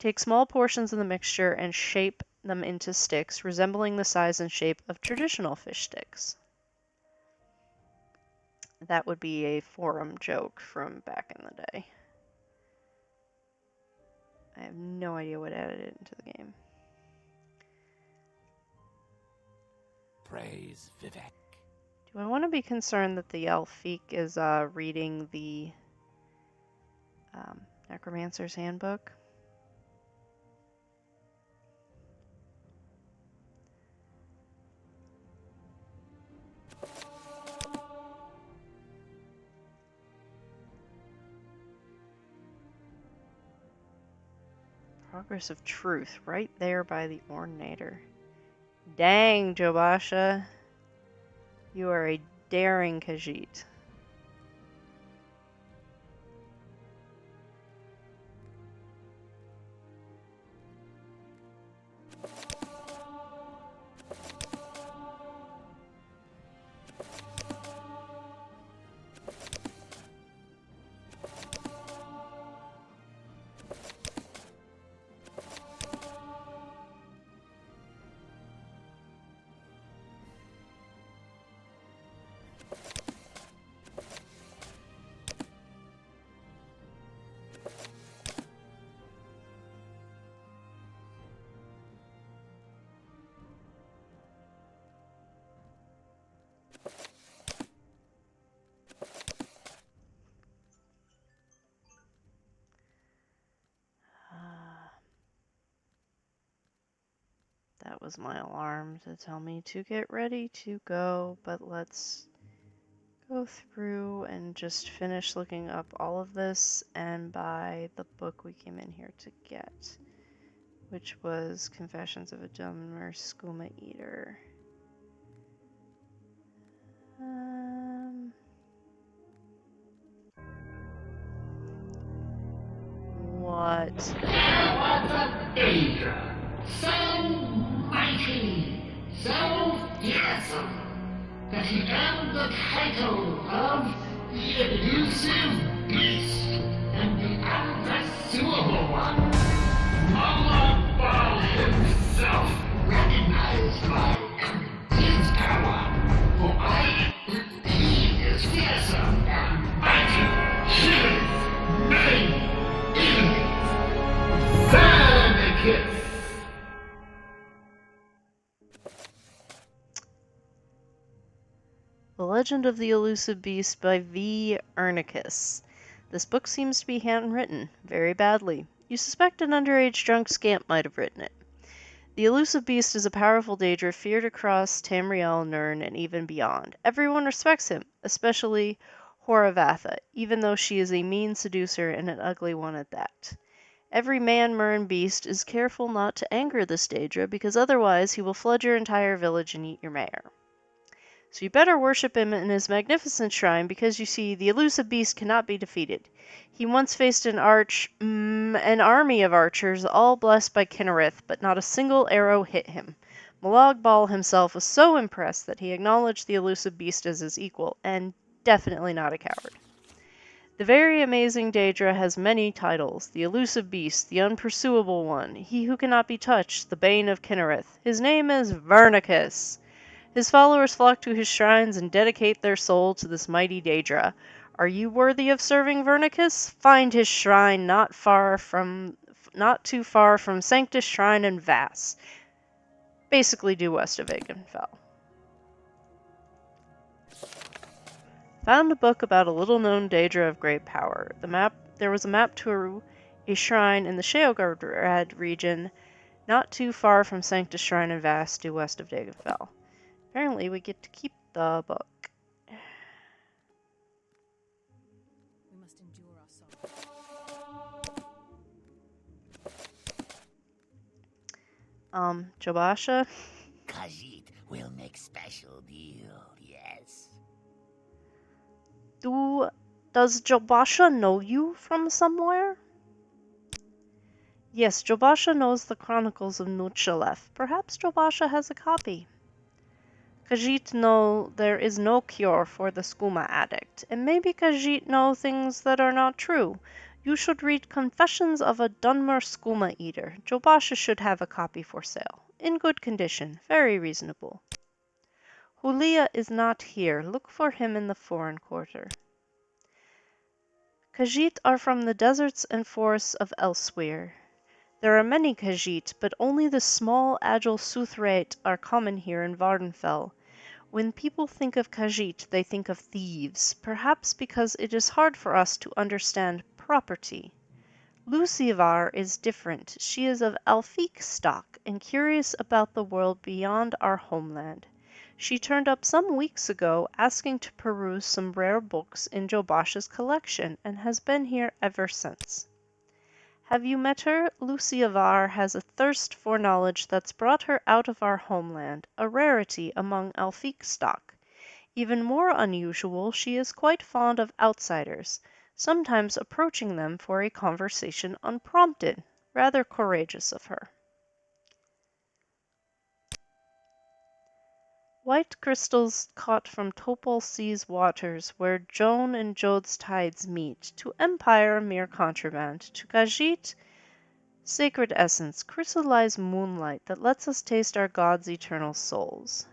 Take small portions of the mixture and shape them into sticks, resembling the size and shape of traditional fish sticks. That would be a forum joke from back in the day. I have no idea what added it into the game. Praise Vivek. Do I want to be concerned that the Elfique is reading the Necromancer's Handbook? Progress of Truth, right there by the Ordinator. Dang, Jobasha. You are a daring Khajiit. was my alarm to tell me to get ready to go, but let's go through and just finish looking up all of this and buy the book we came in here to get, which was Confessions of a Dumber Skooma Eater. What? There was a danger, so mighty, so fearsome, that he earned the title of the elusive beast and the unpursuable one. Mama Ball himself recognized my his power, for he is fearsome and mighty. His name is Vernicus. The Legend of the Elusive Beast by V. Ernicus. This book seems to be handwritten, very badly. You suspect an underage drunk scamp might have written it. The elusive beast is a powerful Daedra feared across Tamriel, Nirn, and even beyond. Everyone respects him, especially Horavatha, even though she is a mean seducer and an ugly one at that. Every man, mer, and beast is careful not to anger this Daedra, because otherwise he will flood your entire village and eat your mayor. So you better worship him in his magnificent shrine, because you see, the elusive beast cannot be defeated. He once faced an army of archers, all blessed by Kinnereth, but not a single arrow hit him. Molag Bal himself was so impressed that he acknowledged the elusive beast as his equal, and definitely not a coward. The very amazing Daedra has many titles: the elusive beast, the unpursuable one, he who cannot be touched, the bane of Kinnereth. His name is Vernicus. His followers flock to his shrines and dedicate their soul to this mighty Daedra. Are you worthy of serving Vernicus? Find his shrine not too far from Sanctus Shrine and Vass. Basically due west of Agenfell. Found a book about a little-known Daedra of great power. There was a map to a shrine in the Sheogarad region, not too far from Sanctus Shrine and Vass, due west of Dagenfell. Apparently, we get to keep the book. We must endure our sorrow. Jobasha? Khajiit will make special deal, yes? Does Jobasha know you from somewhere? Yes, Jobasha knows the Chronicles of Nuchalef. Perhaps Jobasha has a copy. Khajiit know there is no cure for the skooma addict, and maybe Khajiit know things that are not true. You should read Confessions of a Dunmer Skooma Eater. Jobasha should have a copy for sale. In good condition, very reasonable. Hulia is not here. Look for him in the foreign quarter. Khajiit are from the deserts and forests of elsewhere. There are many Khajiit, but only the small, agile Suthrate are common here in Vardenfell. When people think of Khajiit, they think of thieves, perhaps because it is hard for us to understand property. Lucivar is different. She is of Alfiq stock and curious about the world beyond our homeland. She turned up some weeks ago asking to peruse some rare books in Jobasha's collection and has been here ever since. Have you met her? Lucivar has a thirst for knowledge that's brought her out of our homeland, a rarity among Alfiq stock. Even more unusual, she is quite fond of outsiders, sometimes approaching them for a conversation unprompted. Rather courageous of her. White crystals caught from Topol Sea's waters, where Joan and Jode's tides meet. To Empire, mere contraband. To Khajiit, sacred essence, crystallized moonlight that lets us taste our gods' eternal souls.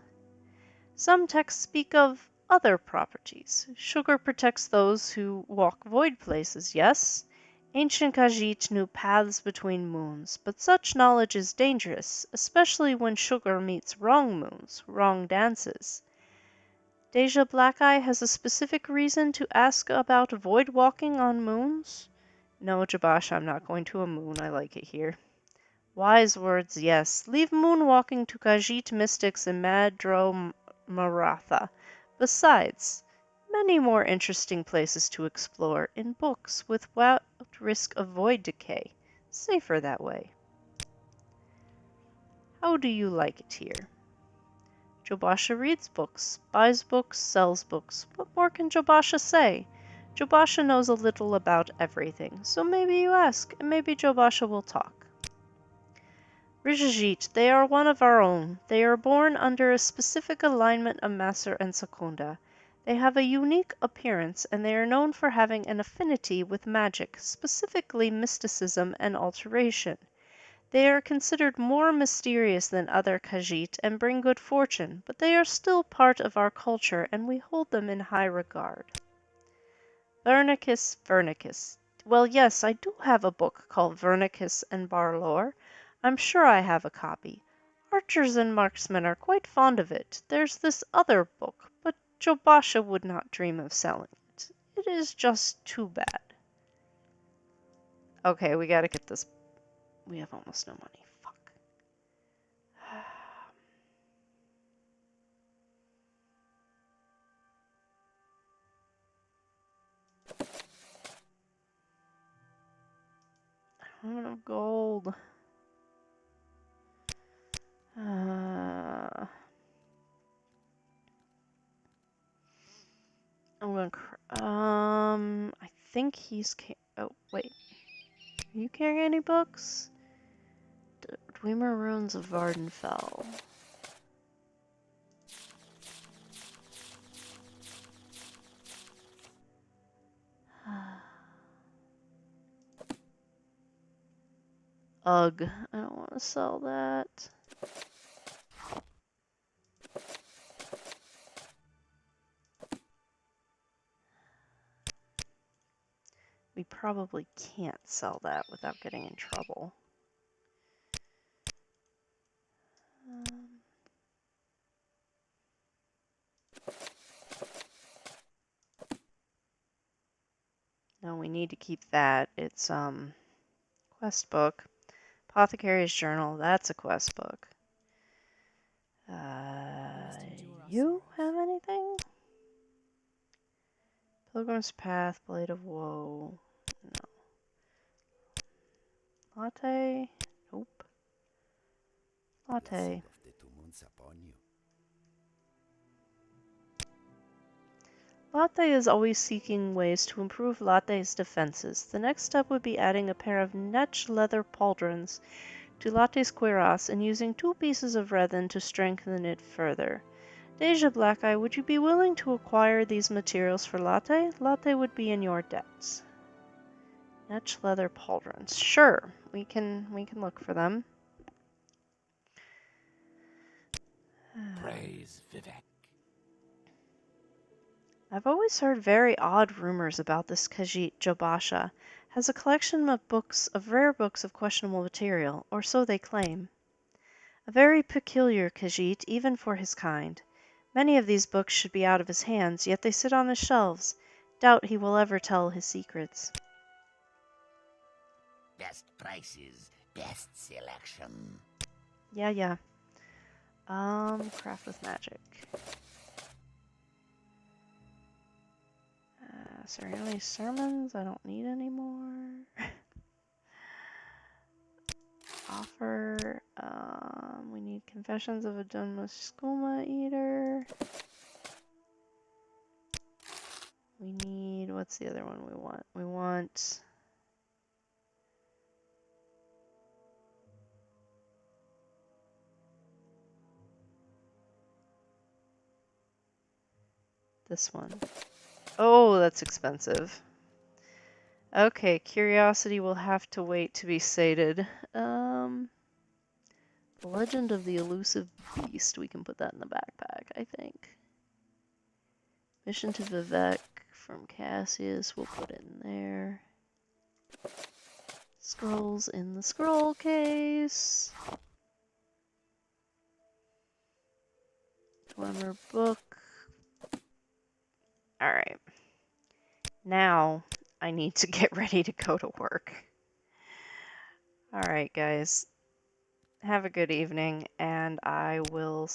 Some texts speak of other properties. Sugar protects those who walk void places, yes? Ancient Khajiit knew paths between moons, but such knowledge is dangerous, especially when sugar meets wrong moons, wrong dances. Deja Blackeye has a specific reason to ask about void walking on moons? No, Jabasha, I'm not going to a moon. I like it here. Wise words, yes. Leave moonwalking to Khajiit mystics in Madro Maratha. Besides, many more interesting places to explore in books without risk of void decay. Safer that way. How do you like it here? Jobasha reads books, buys books, sells books. What more can Jobasha say? Jobasha knows a little about everything, so maybe you ask, and maybe Jobasha will talk. Rijajit, they are one of our own. They are born under a specific alignment of Maser and Secunda. They have a unique appearance, and they are known for having an affinity with magic, specifically mysticism and alteration. They are considered more mysterious than other Khajiit and bring good fortune, but they are still part of our culture, and we hold them in high regard. Vernicus. Well, yes, I do have a book called Vernicus and Barlore. I'm sure I have a copy. Archers and marksmen are quite fond of it. There's this other book, but Jobasha would not dream of selling it. It is just too bad. Okay, we gotta get this. We have almost no money. Fuck. I don't have gold. I'm gonna. I think he's. Oh wait. Are you carrying any books? Dwemer Ruins of Vardenfell. Ugh, I don't want to sell that. We probably can't sell that without getting in trouble. No, we need to keep that. It's, quest book. Apothecary's Journal, that's a quest book. You have anything? Pilgrim's Path, Blade of Woe. No. Latte? Nope. Latte. Latte is always seeking ways to improve Latte's defenses. The next step would be adding a pair of netch leather pauldrons to Latte's cuirass and using 2 pieces of resin to strengthen it further. Deja Blackeye, would you be willing to acquire these materials for Latte? Latte would be in your debts. Netch leather pauldrons. Sure, we can look for them. Praise Vivek. I've always heard very odd rumors about this Khajiit Jobasha. Has a collection of books, of rare books of questionable material, or so they claim. A very peculiar Khajiit, even for his kind. Many of these books should be out of his hands, yet they sit on his shelves. Doubt he will ever tell his secrets. Best prices, best selection. Yeah. Craft with magic. Ceremony sermons, I don't need anymore. Offer, we need Confessions of a Dunmus Skooma Eater. We need, what's the other one we want? We want this one. Oh, that's expensive. Okay, curiosity will have to wait to be sated. The Legend of the Elusive Beast, we can put that in the backpack, I think. Mission to Vivek from Cassius, we'll put it in there. Scrolls in the scroll case. Dwemer book. Alright. Now, I need to get ready to go to work. Alright, guys. have a good evening, and I will see